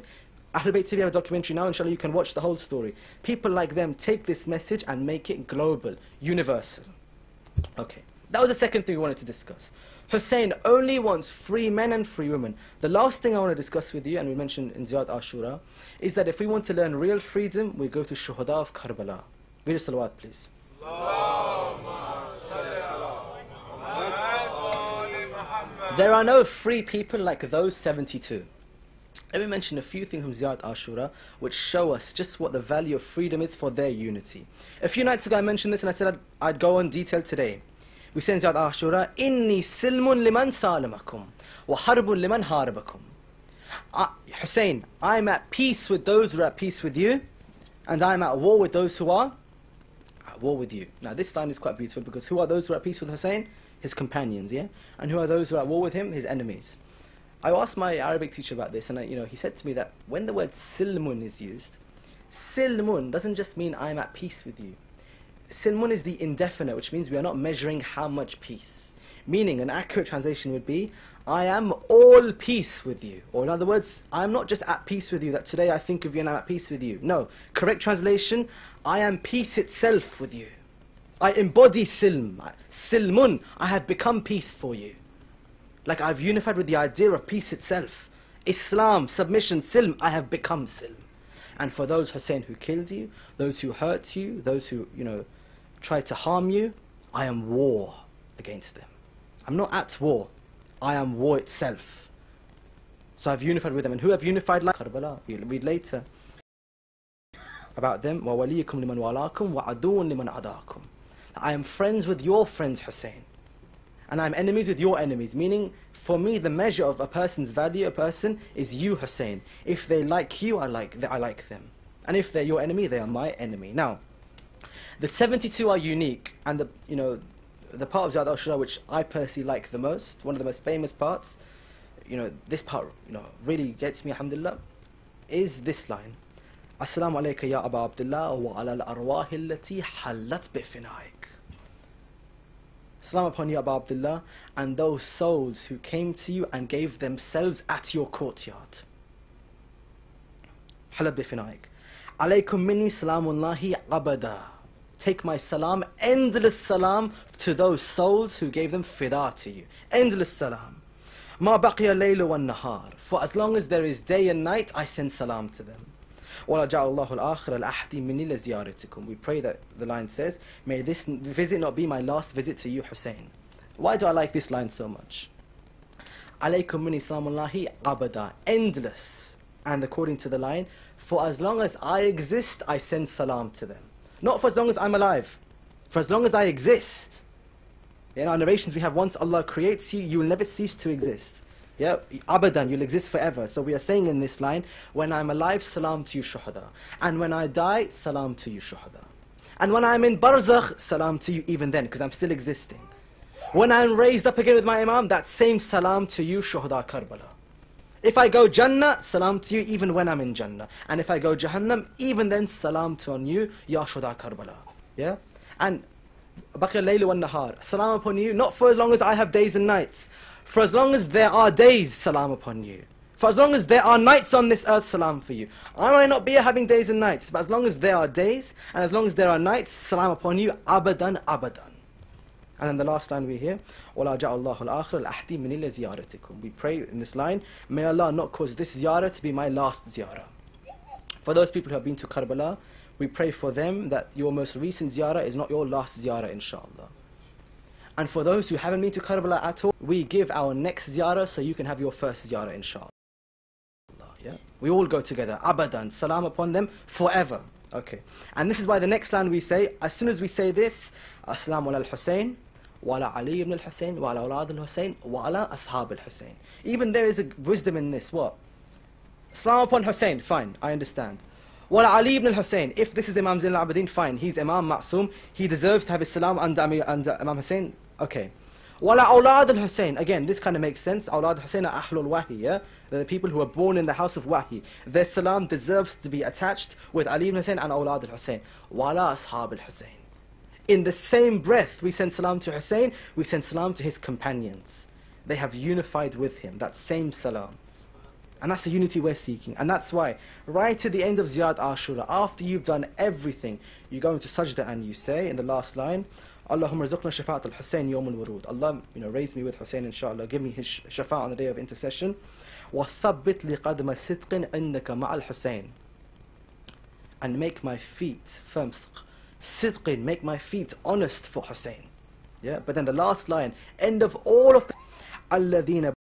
Ahlul Bayt TV have a documentary now, inshallah you can watch the whole story. People like them take this message and make it global, universal. Okay. That was the second thing we wanted to discuss. Hussein only wants free men and free women. The last thing I want to discuss with you, and we mentioned in Ziyad Ashura, is that if we want to learn real freedom, we go to Shuhada of Karbala. Read a salawat, please. There are no free people like those 72. Let me mention a few things from Ziyad Ashura which show us just what the value of freedom is for their unity. A few nights ago I mentioned this and I said I'd go on detail today. We say in Ziyad Ashura, Inni silmun liman salamakum, wa harbun liman harabakum. Hussein, I'm at peace with those who are at peace with you, and I'm at war with those who are at war with you. Now this line is quite beautiful, because who are those who are at peace with Hussein? His companions, yeah? And who are those who are at war with him? His enemies. I asked my Arabic teacher about this, and he said to me that when the word silmun is used, silmun doesn't just mean I'm at peace with you. Silmun is the indefinite, which means we are not measuring how much peace. Meaning, an accurate translation would be, I am all peace with you. Or in other words, I am not just at peace with you, that today I think of you and I'm at peace with you. No, correct translation, I am peace itself with you. I embody silm. Silmun, I have become peace for you. Like I've unified with the idea of peace itself. Islam, submission, silm, I have become silm. And for those, Hussein, who killed you, those who hurt you, those who, tried to harm you, I am war against them. I'm not at war. I am war itself. So I've unified with them. And who have unified like Karbala? We'll read later about them. وَوَلِيكُمْ لِمَنْ وَعَلَاكُمْ وَعَدُوٌ لِمَنْ عَدَاكُمْ. I am friends with your friends, Hussein. And I'm enemies with your enemies. Meaning, for me, the measure of a person's value, a person, is you, Hussein. If they like you, I like them. And if they're your enemy, they are my enemy. Now, the 72 are unique. And the part of Ziyad al-Ashura which I personally like the most, one of the most famous parts, this part, really gets me, alhamdulillah, is this line. Assalamu alayka ya Aba Abdullah wa ala al-arwah allati hallat bifinaik. Salam upon you, Abu Abdullah, and those souls who came to you and gave themselves at your courtyard. Halad bifinaik. Alaykum minni salamullahi abada. Take my salam, endless salam, to those souls who gave them fida to you. Endless salam. Ma baqiya laylu wa nahar. For as long as there is day and night, I send salam to them. وَلَا جَعَلَ اللَّهُ الْآخِرَ الْأَحْدِ مِنِّي لَزِيَارَتِكُمْ. We pray that the line says, may this visit not be my last visit to you, Hussain. Why do I like this line so much? Alaykum min islamullahi abada, endless. And according to the line, for as long as I exist, I send salam to them. Not for as long as I'm alive, for as long as I exist. In our narrations we have, once Allah creates you, you will never cease to exist. Yeah, abadan, you'll exist forever. So we are saying in this line, when I'm alive, salam to you shuhada. And when I die, salam to you shuhada. And when I'm in barzakh, salam to you even then, because I'm still existing. When I'm raised up again with my Imam, that same salam to you, Shuhada Karbala. If I go Jannah, salam to you even when I'm in Jannah. And if I go Jahannam, even then salam to on you, Ya Shuhada Karbala. Yeah? And Baqi al-Layl wal-Nahar, salam upon you, not for as long as I have days and nights. For as long as there are days, salam upon you. For as long as there are nights on this earth, salam for you. I might not be here having days and nights, but as long as there are days, and as long as there are nights, salam upon you, abadan, abadan. And then the last line we hear, وَلَا جَعَلَ اللَّهُ الْآخِرَ الْأَحْدِ مِنِّي لَزِيَارَتِكُمْ. We pray in this line, may Allah not cause this ziyarah to be my last ziyarah. For those people who have been to Karbala, we pray for them that your most recent ziyarah is not your last ziyarah, inshallah. And for those who haven't been to Karbala at all, we give our next ziyarah so you can have your first ziyarah, inshallah. Yeah? We all go together, abadan, salam upon them forever. Okay. And this is why the next line we say, as soon as we say this, Assalamu ala al-Hussain, wa ala Ali ibn al-Hussain, wa ala awlad al-Hussain, wa ala ashab al-Hussain. Even there is a wisdom in this. What? Salam upon Hussain, fine, I understand. Wa ala Ali ibn al-Hussain, if this is Imam Zain al-Abidin, fine, he's Imam Ma'soom, he deserves to have his salam under Imam Hussain, okay. Wa ala awlad al-Hussain, again, this kind of makes sense. Awlad al-Hussain are ahlul wahi, yeah? They're the people who are born in the house of wahi. Their salam deserves to be attached with Ali ibn Hussain and awlad al-Hussain. Wa ala ashab al-Hussain. In the same breath, we send salam to Hussain, we send salam to his companions. They have unified with him, that same salam. And that's the unity we're seeking. And that's why, right at the end of Ziyad Ashura, after you've done everything, you go into sajda and you say, in the last line, Allahumma rizukna shafa'at al-Hussain yawm al-wurud. Allah, raise me with Hussain, inshallah, give me his shafa' on the day of intercession. وَثَبِّتْ لِقَدْمَ صِدْقٍ عِنْدَكَ مَعَ الْحُسَيْنِ. And make my feet firm. Sidqin, make my feet honest for Hussain. Yeah, but then the last line, end of all of the الَّذِينَ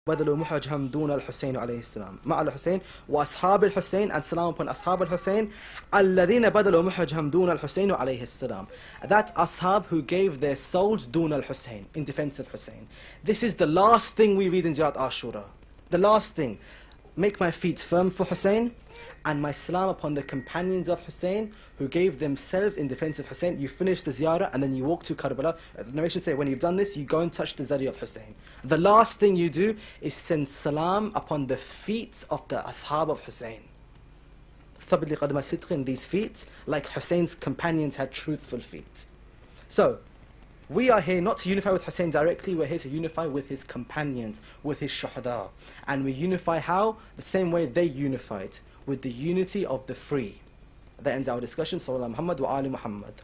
بَدَلُوا مُحَجْهَمْ دُونَ الْحُسَيْنِ عَلَيْهِ السَّلَامِ مَعَ الْحُسَيْنِ وَأَصْحَابِ الْحُسَيْنِ, and salam upon ashab al-Hussain. الَّذِينَ بَدَلُوا مُحَجْهَمْ دُونَ الْحُسَيْنِ عَلَيْهِ السَّلَامِ. That ashab who gave their souls دُونَ al-Hussain, in defense of Hussain. This is the last thing we read in Ziyad Ashura. The last thing. Make my feet firm for Hussain, and my salam upon the companions of Hussain who gave themselves in defense of Hussain. You finish the ziyarah and then you walk to Karbala. The narration says when you've done this, you go and touch the zari of Hussain. The last thing you do is send salam upon the feet of the ashab of Hussain. ثَبِّتْ لِقَدْمَ صِدْقٍ, these feet, like Hussein's companions had truthful feet. So, we are here not to unify with Hussain directly, we're here to unify with his companions, with his shuhada. And we unify how? The same way they unified, with the unity of the free. That ends our discussion. Sallallahu Muhammad wa Ali Muhammad.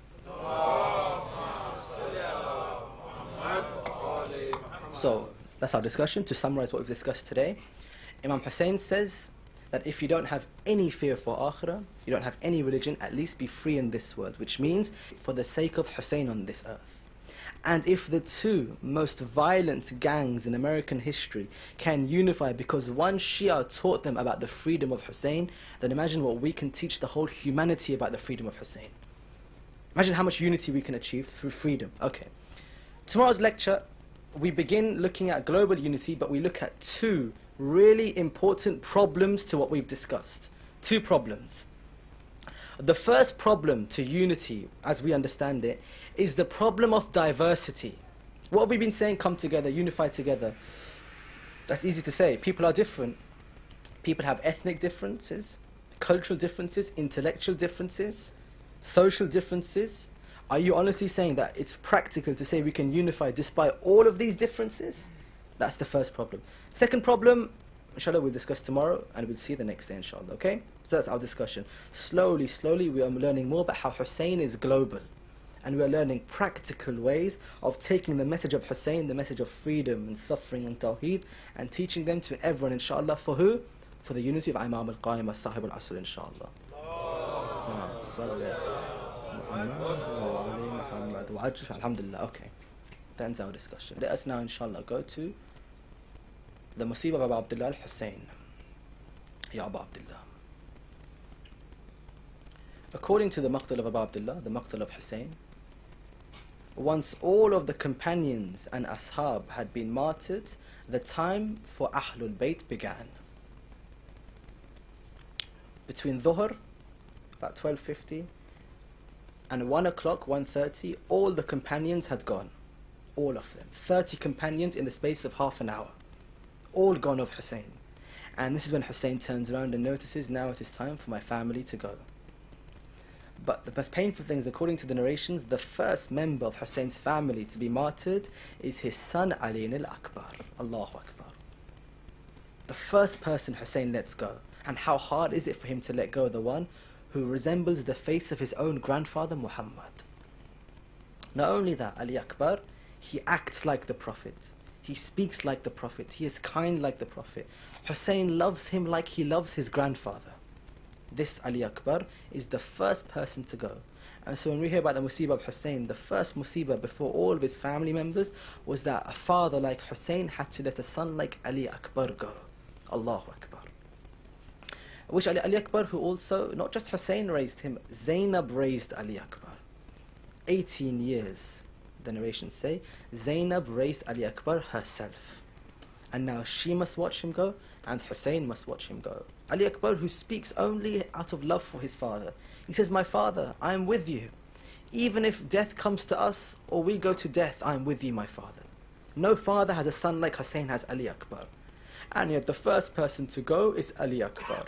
So, that's our discussion. To summarize what we've discussed today, Imam Hussain says that if you don't have any fear for Akhirah, you don't have any religion, at least be free in this world, which means for the sake of Hussain on this earth. And if the two most violent gangs in American history can unify because one Shia taught them about the freedom of Hussain, then imagine what we can teach the whole humanity about the freedom of Hussain. Imagine how much unity we can achieve through freedom. Okay. Tomorrow's lecture, we begin looking at global unity, but we look at two really important problems to what we've discussed. Two problems. The first problem to unity, as we understand it, is the problem of diversity. What have we been saying? Come together, unify together. That's easy to say. People are different. People have ethnic differences, cultural differences, intellectual differences, social differences. Are you honestly saying that it's practical to say we can unify despite all of these differences? That's the first problem. Second problem, inshallah, we'll discuss tomorrow and we'll see the next day, inshallah, okay? So that's our discussion. Slowly, we are learning more about how Hussain is global. And we are learning practical ways of taking the message of Hussain, the message of freedom and suffering and tawheed, and teaching them to everyone, inshallah, for who? for the unity of Imam al-Qaim as-Sahib al-Asr, inshallah. Alhamdulillah. Okay, that ends our discussion. Let us now, inshallah, go to the Musibah of Abu Abdullah al-Hussain. Ya Abu Abdullah. According to the Maqtal of Abu Abdullah, the Maqtal of Hussain, once all of the companions and ashab had been martyred, the time for Ahlul Bayt began. Between Dhuhr, about 12:50, and 1 o'clock, 1:30, all the companions had gone. All of them. 30 companions in the space of half an hour. All gone of Hussain. And this is when Hussain turns around and notices, now it is time for my family to go. But the most painful thing is, according to the narrations, the first member of Hussein's family to be martyred is his son Ali al-Akbar. Allahu Akbar. The first person Hussain lets go. And how hard is it for him to let go of the one who resembles the face of his own grandfather Muhammad? Not only that, Ali Akbar, he acts like the Prophet. He speaks like the Prophet. He is kind like the Prophet. Hussain loves him like he loves his grandfather. This Ali Akbar is the first person to go. And so when we hear about the Musibah of Hussain, the first Musibah before all of his family members was that a father like Hussain had to let a son like Ali Akbar go. Allahu Akbar. Which Ali Akbar, who also, not just Hussain raised him, Zainab raised Ali Akbar. 18 years, the narrations say, Zainab raised Ali Akbar herself. And now she must watch him go, and Hussain must watch him go. Ali Akbar, who speaks only out of love for his father. He says, my father, I am with you. Even if death comes to us, or we go to death, I am with you, my father. No father has a son like Hussain has Ali Akbar. And yet the first person to go is Ali Akbar.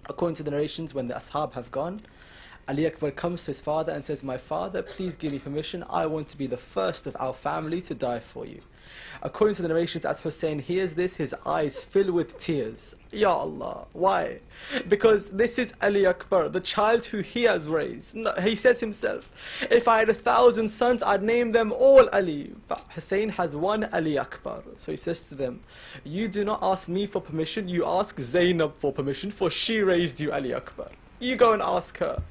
According to the narrations, when the ashab have gone, Ali Akbar comes to his father and says, my father, please give me permission. I want to be the first of our family to die for you. According to the narrations, as Hussain hears this, his eyes fill with tears. Ya Allah. Why? Because this is Ali Akbar, the child who he has raised. No, he says himself, if I had 1,000 sons, I'd name them all Ali. But Hussain has one Ali Akbar. So he says to them, you do not ask me for permission, you ask Zainab for permission, for she raised you, Ali Akbar. You go and ask her.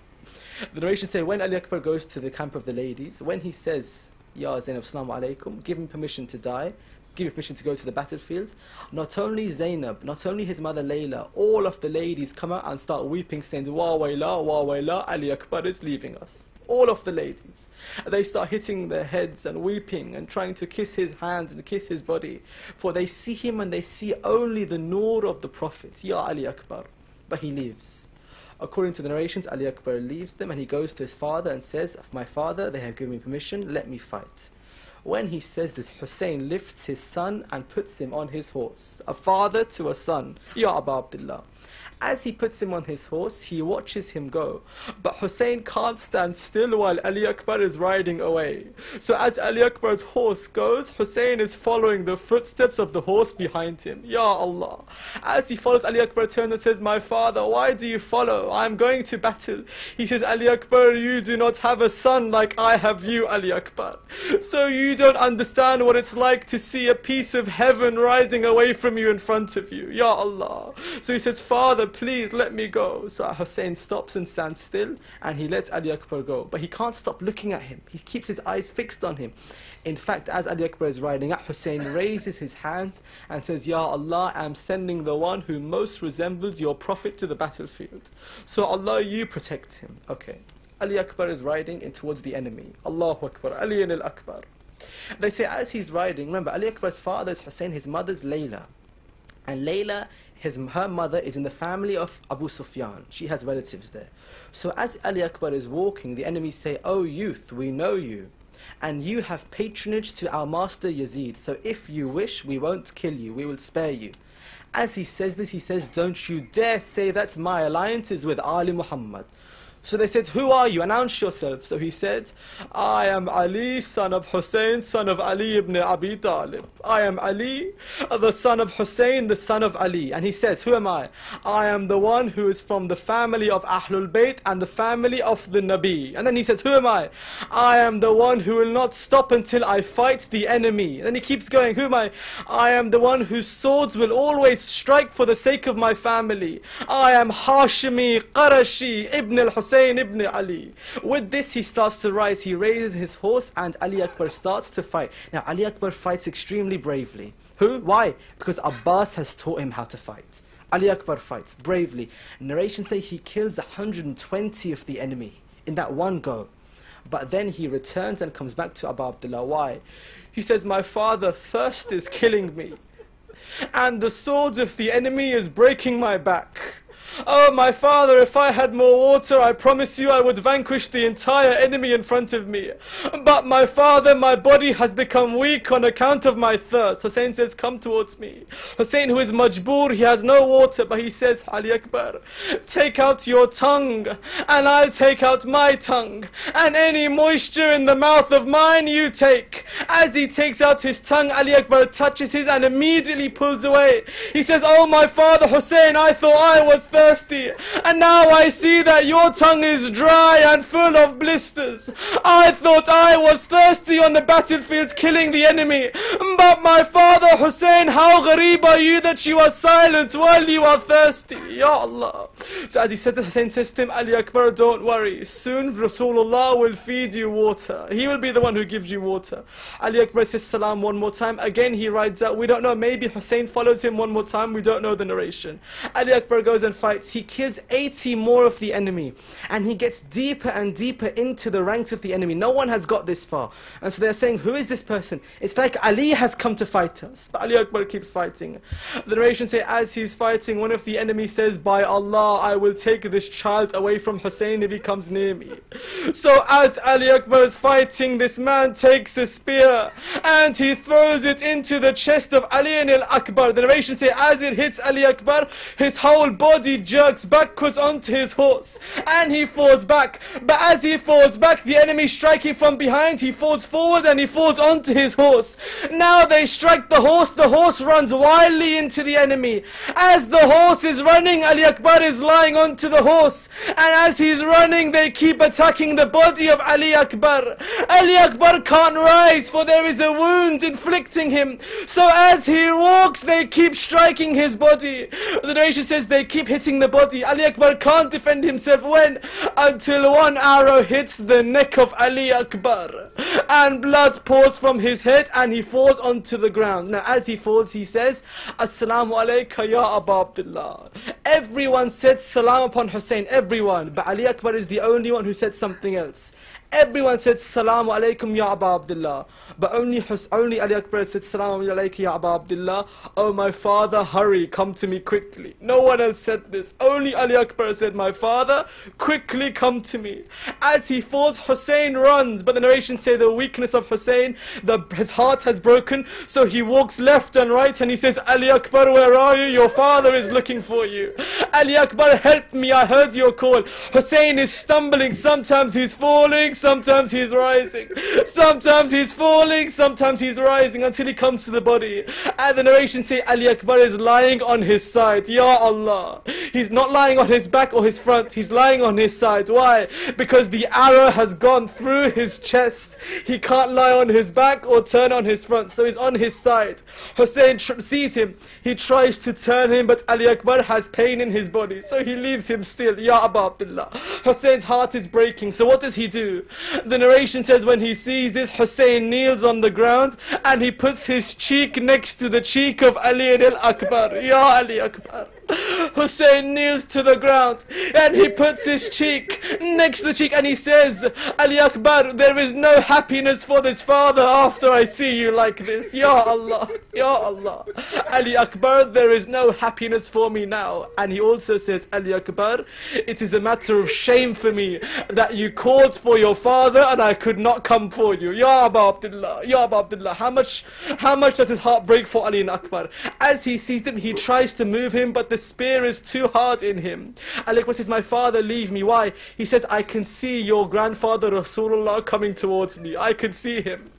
The narrations say, when Ali Akbar goes to the camp of the ladies, when he says, Ya Zainab, Assalamu alaikum, give him permission to die, give him permission to go to the battlefield. Not only Zainab, not only his mother Layla, all of the ladies come out and start weeping, saying, Wa wayla, Ali Akbar is leaving us. All of the ladies. They start hitting their heads and weeping and trying to kiss his hands and kiss his body. For they see him and they see only the Noor of the Prophet, Ya Ali Akbar. But he leaves. According to the narrations, Ali Akbar leaves them and he goes to his father and says, my father, they have given me permission, let me fight. When he says this, Hussain lifts his son and puts him on his horse. A father to a son, Ya Abu Abdullah. As he puts him on his horse, he watches him go. But Hussain can't stand still while Ali Akbar is riding away. So as Ali Akbar's horse goes, Hussain is following the footsteps of the horse behind him. Ya Allah. As he follows, Ali Akbar turns and says, my father, why do you follow? I am going to battle. He says, Ali Akbar, you do not have a son like I have you, Ali Akbar. So you don't understand what it's like to see a piece of heaven riding away from you in front of you. Ya Allah. So he says, father, please let me go. So Hussain stops and stands still and he lets Ali Akbar go. But he can't stop looking at him. He keeps his eyes fixed on him. In fact, as Ali Akbar is riding up, Hussain raises his hands and says, Ya Allah, I am sending the one who most resembles your Prophet to the battlefield. So Allah, you protect him. Okay. Ali Akbar is riding in towards the enemy. Allahu Akbar. Ali al-Akbar. They say as he's riding, remember Ali Akbar's father is Hussain, his mother's Layla. And Layla, her mother is in the family of Abu Sufyan. She has relatives there. So as Ali Akbar is walking, the enemies say, oh youth, we know you. And you have patronage to our master Yazid. So if you wish, we won't kill you. We will spare you. As he says this, he says, don't you dare say that my alliance is with Ali Muhammad. So they said, who are you? Announce yourself. So he said, I am Ali, son of Hussain, son of Ali ibn Abi Talib. I am Ali, the son of Hussain, the son of Ali. And he says, who am I? I am the one who is from the family of Ahlul Bayt and the family of the Nabi. And then he says, who am I? I am the one who will not stop until I fight the enemy. And then he keeps going, who am I? I am the one whose swords will always strike for the sake of my family. I am Hashimi, Qarashi, Ibn al-Hussain, Ibn Ali. With this he starts to rise, he raises his horse and Ali Akbar starts to fight. Now Ali Akbar fights extremely bravely. Who? Why? Because Abbas has taught him how to fight. Ali Akbar fights bravely. Narrations say he kills 120 of the enemy in that one go. But then he returns and comes back to Abu Abdullah. Why? He says, my father, thirst is killing me, and the swords of the enemy is breaking my back. Oh, my father, if I had more water, I promise you I would vanquish the entire enemy in front of me. But my father, my body has become weak on account of my thirst. Hussain says, come towards me. Hussain, who is majboor, he has no water, but he says, Ali Akbar, take out your tongue, and I'll take out my tongue, and any moisture in the mouth of mine you take. As he takes out his tongue, Ali Akbar touches his and immediately pulls away. He says, oh, my father, Hussain, I thought I was thirsty, and now I see that your tongue is dry and full of blisters. I thought I was thirsty on the battlefield killing the enemy, but my father Hussain, how ghareeb are you that you are silent while you are thirsty? Ya Allah. So as he said to Hussain, says to him, Ali Akbar, don't worry, soon Rasulullah will feed you water. He will be the one who gives you water. Ali Akbar says salam one more time. Again he rides out. We don't know, maybe Hussain follows him one more time. We don't know the narration. Ali Akbar goes and fights. He kills 80 more of the enemy, and he gets deeper and deeper into the ranks of the enemy. No one has got this far, and so they're saying, who is this person? It's like Ali has come to fight us. But Ali Akbar keeps fighting. The narration says, as he's fighting, one of the enemies says, by Allah, I will take this child away from Hussain if he comes near me. So as Ali Akbar is fighting, this man takes a spear and he throws it into the chest of Ali al-Akbar. The narration says, as it hits Ali Akbar, his whole body jerks backwards onto his horse and he falls back. But as he falls back, the enemy striking from behind, he falls forward and he falls onto his horse. Now they strike the horse runs wildly into the enemy. As the horse is running, Ali Akbar is lying onto the horse, and as he's running they keep attacking the body of Ali Akbar. Ali Akbar can't rise, for there is a wound inflicting him. So as he walks they keep striking his body. The narration says they keep hitting the body. Ali Akbar can't defend himself. When? Until one arrow hits the neck of Ali Akbar and blood pours from his head and he falls onto the ground. Now as he falls he says, Assalamu alayka ya Abu Abdullah. Everyone said salam upon Hussain, everyone, but Ali Akbar is the only one who said something else. Everyone said Salamu alaykum ya Abu Abdullah, but only Ali Akbar said Salamu alaykum ya Abu Abdullah. Oh my father, hurry, come to me quickly. No one else said this. Only Ali Akbar said, my father, quickly come to me. As he falls, Hussain runs, but the narration say the weakness of Hussain, his heart has broken, so he walks left and right and he says, Ali Akbar, where are you? Your father is looking for you. Ali Akbar, help me, I heard your call. Hussain is stumbling, sometimes he's falling, sometimes he's rising, sometimes he's falling, sometimes he's rising, until he comes to the body. And the narration say Ali Akbar is lying on his side. Ya Allah. He's not lying on his back or his front, he's lying on his side. Why? Because the arrow has gone through his chest. He can't lie on his back or turn on his front, so he's on his side. Hussain sees him, he tries to turn him, but Ali Akbar has pain in his body, so he leaves him still. Ya Abu Abdullah. Hussein's heart is breaking, so what does he do? The narration says when he sees this, Hussain kneels on the ground and he puts his cheek next to the cheek of Ali al-Akbar. Ya Ali Akbar. Hussain kneels to the ground and he puts his cheek next to the cheek and he says, Ali Akbar, there is no happiness for this father after I see you like this. Ya Allah, Ya Allah. Ali Akbar, there is no happiness for me now. And he also says, Ali Akbar, it is a matter of shame for me that you called for your father and I could not come for you. Ya Abu Abdullah, Ya Abu Abdullah. How much does his heart break for Ali Akbar? As he sees him, he tries to move him, but the spear fear is too hard in him. Ali Akbar says, my father, leave me. Why? He says, I can see your grandfather Rasulullah coming towards me. I can see him.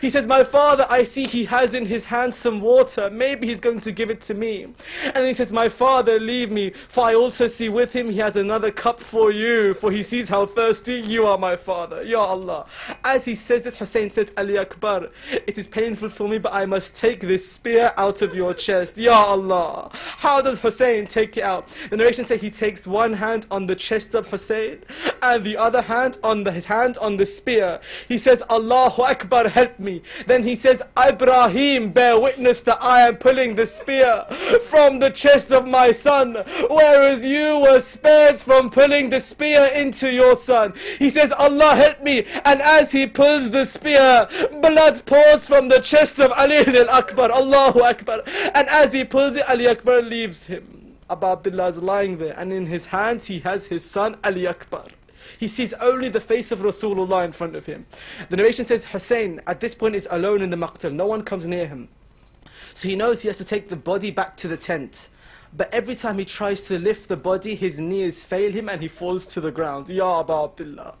He says, my father, I see he has in his hand some water. Maybe he's going to give it to me. And then he says, my father, leave me, for I also see with him he has another cup for you, for he sees how thirsty you are, my father. Ya Allah. As he says this, Hussain says, Ali Akbar, it is painful for me, but I must take this spear out of your chest. Ya Allah. How does Hussain take it out? The narration says he takes one hand on the chest of Hussain and the other hand on his hand on the spear. He says, Allahu Akbar, help me. Then he says, Ibrahim, bear witness that I am pulling the spear from the chest of my son, whereas you were spared from pulling the spear into your son. He says, Allah help me. And as he pulls the spear, blood pours from the chest of Ali al-Akbar. Allahu Akbar. And as he pulls it, Ali Akbar leaves him. Abu Abdullah is lying there, and in his hands he has his son Ali Akbar. He sees only the face of Rasulullah in front of him. The narration says Hussain at this point is alone in the maqtal. No one comes near him. So he knows he has to take the body back to the tent. But every time he tries to lift the body, his knees fail him and he falls to the ground. Ya Abu Abdullah.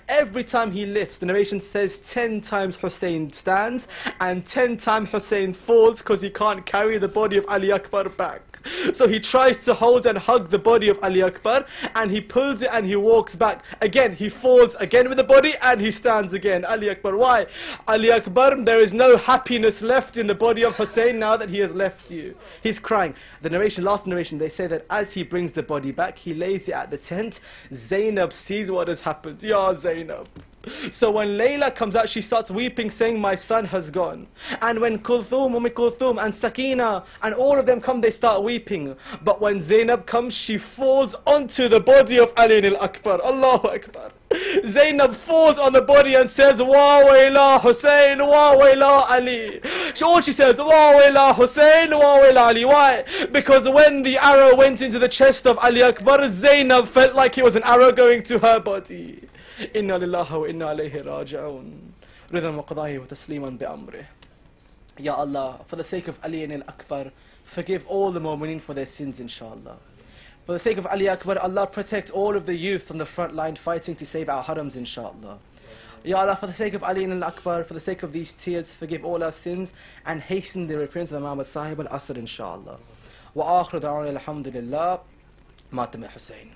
Every time he lifts, the narration says 10 times Hussain stands and 10 times Hussain falls because he can't carry the body of Ali Akbar back. So he tries to hold and hug the body of Ali Akbar, and he pulls it and he walks back. Again, he falls again with the body and he stands again. Ali Akbar. Why? Ali Akbar, there is no happiness left in the body of Hussain now that he has left you. He's crying. The narration, last narration, they say that as he brings the body back, he lays it at the tent. Zainab sees what has happened. Ya Zainab. So when Layla comes out, she starts weeping, saying, my son has gone. And when Kulthum, Kulthum and Sakina and all of them come, they start weeping. But when Zainab comes, she falls onto the body of Ali al-Akbar. Allahu Akbar. Zainab falls on the body and says, Wa wayla Hussain, wa wayla Ali. All she says, Wa wayla Hussain, wa wayla Ali. Why? Because when the arrow went into the chest of Ali Akbar, Zainab felt like it was an arrow going to her body. Inna lillahi wa inna alayhi raji'un. Ridhan wa qadahi wa tasliman bi amrih. Ya Allah, for the sake of Ali al-Akbar, forgive all the mu'mineen for their sins, inshallah. For the sake of Ali Akbar, Allah protect all of the youth on the front line fighting to save our harams, inshallah. Ya Allah, for the sake of Ali al-Akbar, for the sake of these tears, forgive all our sins and hasten the repentance of Imam Sahib al-Asr, inshallah. Wa akhiru da'wana alhamdulillah. Matam Hussain.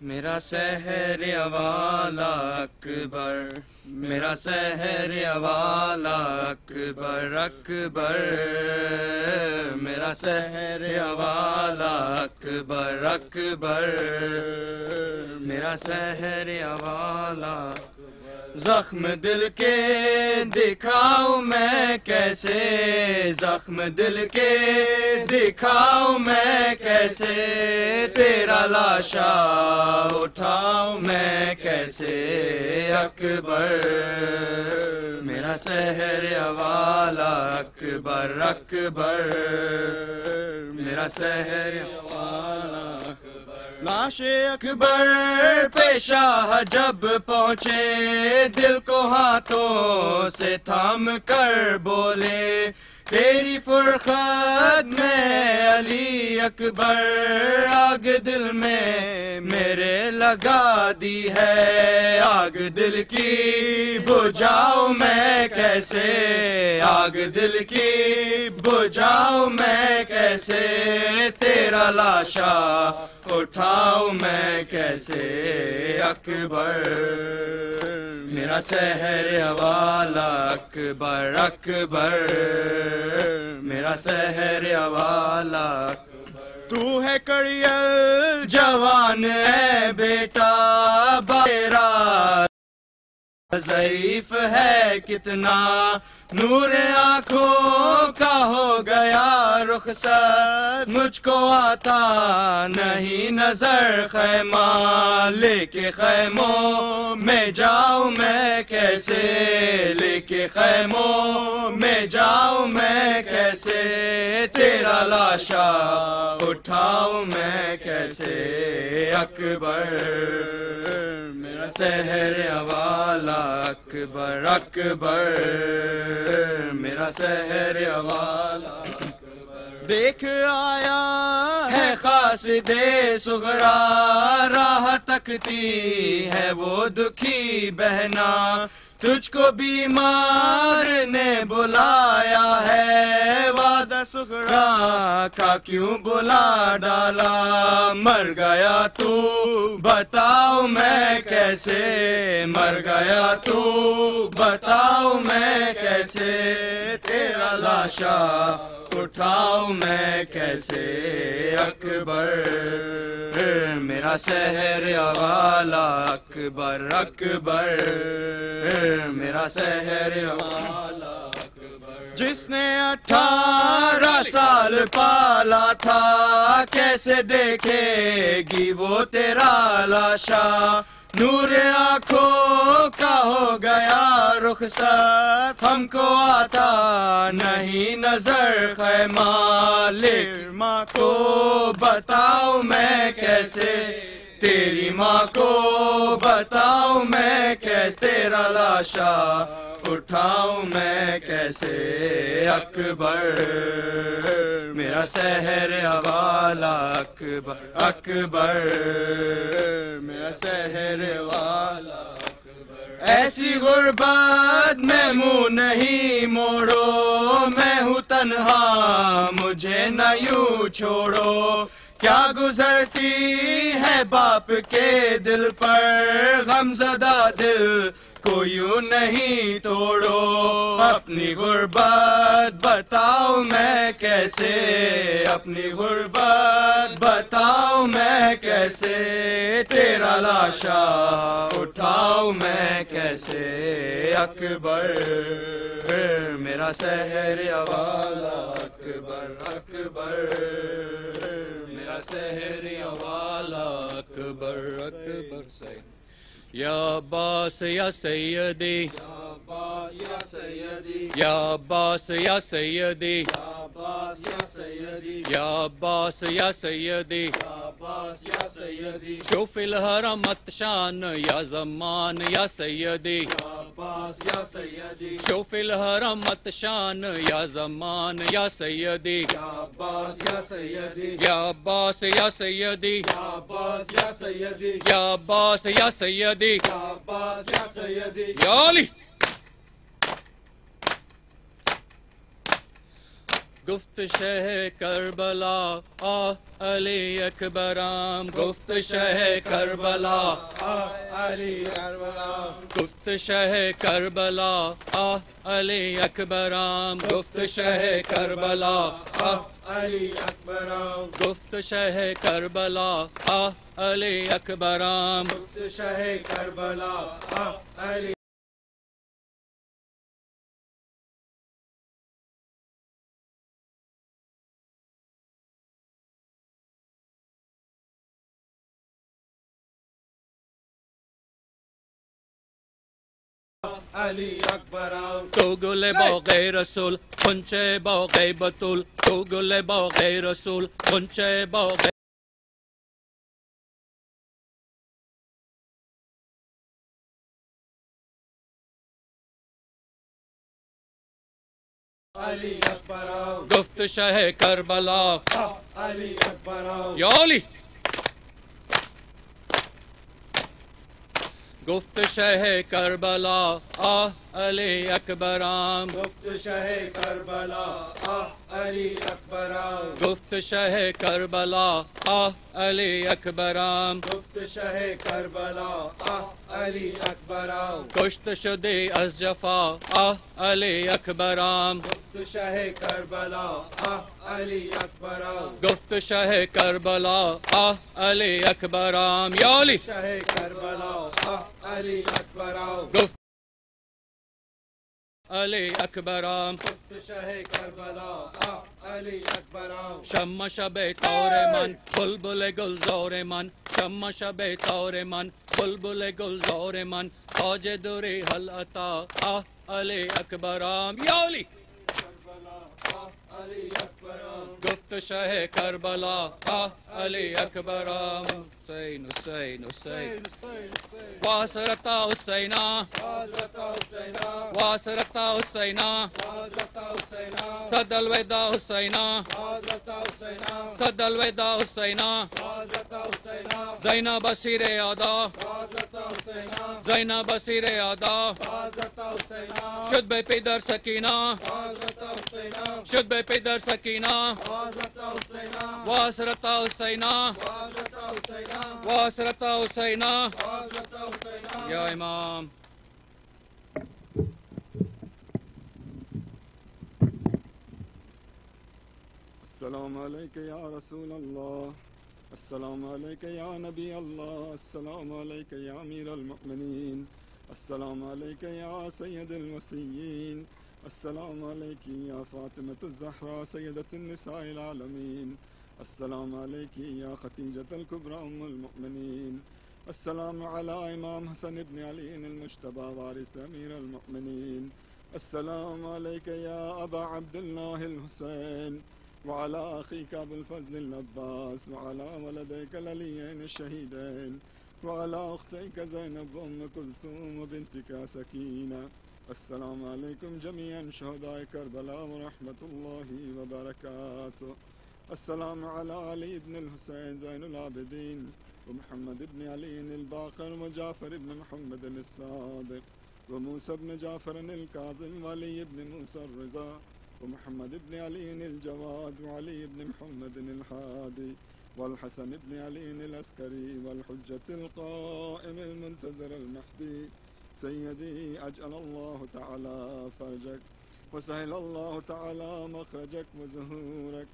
मेरा सहर वाला अकबर, मेरा सहर वाला अकबर अकबर, मेरा सहर वाला अकबर अकबर, मेरा सहर वाला जख्म दिल के दिखाऊं मैं कैसे, जख्म दिल के दिखाऊं मैं कैसे, तेरा लाशा उठाऊं मैं कैसे अकबर, मेरा सहर वाला अकबर अकबर, मेरा सहर वाला लाशे अकबर पे शाह जब पहुँचे, दिल को हाथों से थाम कर बोले, तेरी फुरखत में अली अकबर, आग दिल में मेरे लगा दी है, आग दिल की बुझाऊं मैं कैसे, आग दिल की बुझाऊं मैं कैसे, तेरा लाशा उठाऊं मैं कैसे अकबर, मेरा सहर वाला अकबर अकबर, मेरा सहर वाला तू है कड़ियल जवान है बेटा, तेरा ضعیف ہے کتنا نور آنکھوں کا ہو گیا رخصت مجھ کو آتا نہیں نظر خیمہ لے کے خیموں میں جاؤں میں کیسے لے کے خیموں میں جاؤں میں کیسے تیرا لاشا اٹھاؤں میں کیسے اکبر میرا سحر والا اکبر اکبر میرا سحر والا دیکھ آیا ہے قاصد صغرا راہ تکتی ہے وہ دکھی بہنا تجھ کو بیمار نے بلایا ہے وعدہ صغرا کا کیوں بلا ڈالا مر گیا تو بتاؤ میں کیسے مر گیا تو بتاؤ میں کیسے تیرا لاشا اٹھاؤ میں کیسے اکبر میرا سحر والا اکبر اکبر میرا سحر والا اکبر جس نے 18 سال پالا تھا کیسے دیکھے گی وہ تیرا لاشا نور آنکھوں کا ہو گیا رخصت ہم کو آتا نہیں نظر خیمہ لیکن ماں کو بتاؤ میں کیسے تیری ماں کو بتاؤ میں کیسے تیرا لاشا اٹھاؤں میں کیسے اکبر میرا سحر والا اکبر اکبر میرا سحر والا اکبر ایسی غربت میں منہ نہیں موڑو میں ہوں تنہا مجھے نہ یوں چھوڑو کیا گزرتی ہے باپ کے دل پر غم زدہ دل کو یوں نہیں توڑو اپنی غربت بتاؤ میں کیسے اپنی غربت بتاؤ میں کیسے تیرا لاشا اٹھاؤ میں کیسے اکبر میرا سحر والا اکبر اکبر میرا سحر والا اکبر اکبر یا عباس یا سیدی یا عباس یا سیدی یا عباس یا سیدی شوف الحرم عطشان یا زمان یا سیدی شوف الحرم عطشان یا زمان یا سیدی یا عباس یا سیدی یا عباس یا سیدی یا علی گفت شہ کربلا علی اکبرام گفت شہ کربلا علی کربلا گفت شہ کربلا علی اکبرام گفت شہ کربلا علی اکبرام گفت شہ کربلا علی اکبرام گفت شہ کربلا علی علی اکبر تو گل باغ رسول کنچے باغ بطول تو گل باغ رسول کنچے باغ علی اکبر گفت شہ کربلا علی اکبر یا علی گفت شہ کربلا علی اکبرام گفت شہ کربلا علی اکبرام گفت شہ کربلا علی اکبرام گفت شہ کربلا علی اکبرام کشت شدے از جفا علی اکبرام گفت شہ کربلا علی اکبرام گفت شہ کربلا علی اکبرام یا علی شہ کربلا علی اکبرام گفت علی اکبرم گفت شه کربلا علی اکبرم شم شب تار من بلبل گلزار من شم شب تار من بلبل گلزار من تاج دوری حل عطا علی اکبرم یا علی علی اکبرم گفت شه کربلا علی اکبرم حسین حسین حسین واسرت حسینا حضرت حسینا واسرت حسینا حضرت حسینا صد الوداع حسینا حضرت حسینا صد الوداع حسینا حضرت حسینا زینب بصیر ادا حضرت حسینا زینب بصیر ادا حضرت حسینا شد به پدر سکینه حضرت حسینا شد به پدر سکینه حضرت حسینا واسرت حسینا حضرت حسینا واسرت حسینا حضرت حسینا یا امام السلام عليك يا رسول الله السلام عليك يا نبي الله السلام عليك يا أمير المؤمنين السلام عليك يا سيد الوصيين السلام عليك يا فاطمة الزهراء سيدة النساء العالمين السلام عليك يا خديجة الكبرى أم المؤمنين السلام على إمام حسن بن علي المجتبى وارث أمير المؤمنين السلام عليك يا أبا عبد الله الحسين وعلى أخيك أبو الفضل العباس وعلى ولديك العليين الشهيدين وعلى أختيك زينب أم كلثوم وبنتك سكينة السلام عليكم جميعا شهداء كربلاء ورحمة الله وبركاته السلام على علي بن الحسين زين العابدين ومحمد بن علي الباقر وجعفر بن محمد الصادق وموسى بن جعفر الكاظم وعلي بن موسى الرضا ومحمد بن علي الجواد وعلي بن محمد الحادي والحسن بن علي العسكري والحجة القائم المنتظر المهدي سيدي أجل الله تعالى فرجك وسهل الله تعالى مخرجك وزهورك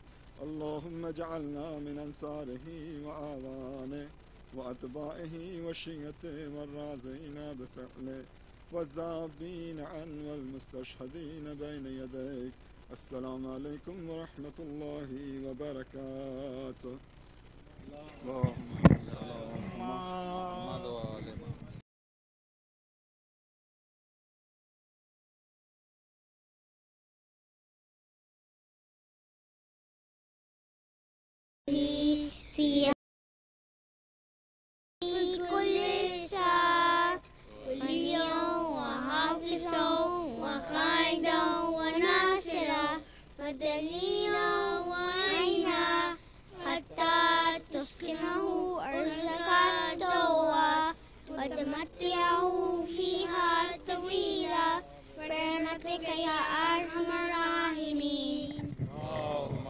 اللهم اجعلنا من أنصاره وآوانه وأتباعه وشيته والرازين بفعله والذابين عن والمستشهدين بين يديك السلام عليكم ورحمة الله وبركاته اللهم صل على محمد وآل محمد في كل ساعة واليوم وحافظا وقائدا وناصرا ودليلا وعينا حتى تسكنه أرزقك توا وتمتعه فيها طويلا برحمتك يا أرحم الراحمين. اللهم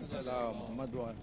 صل على محمد وآل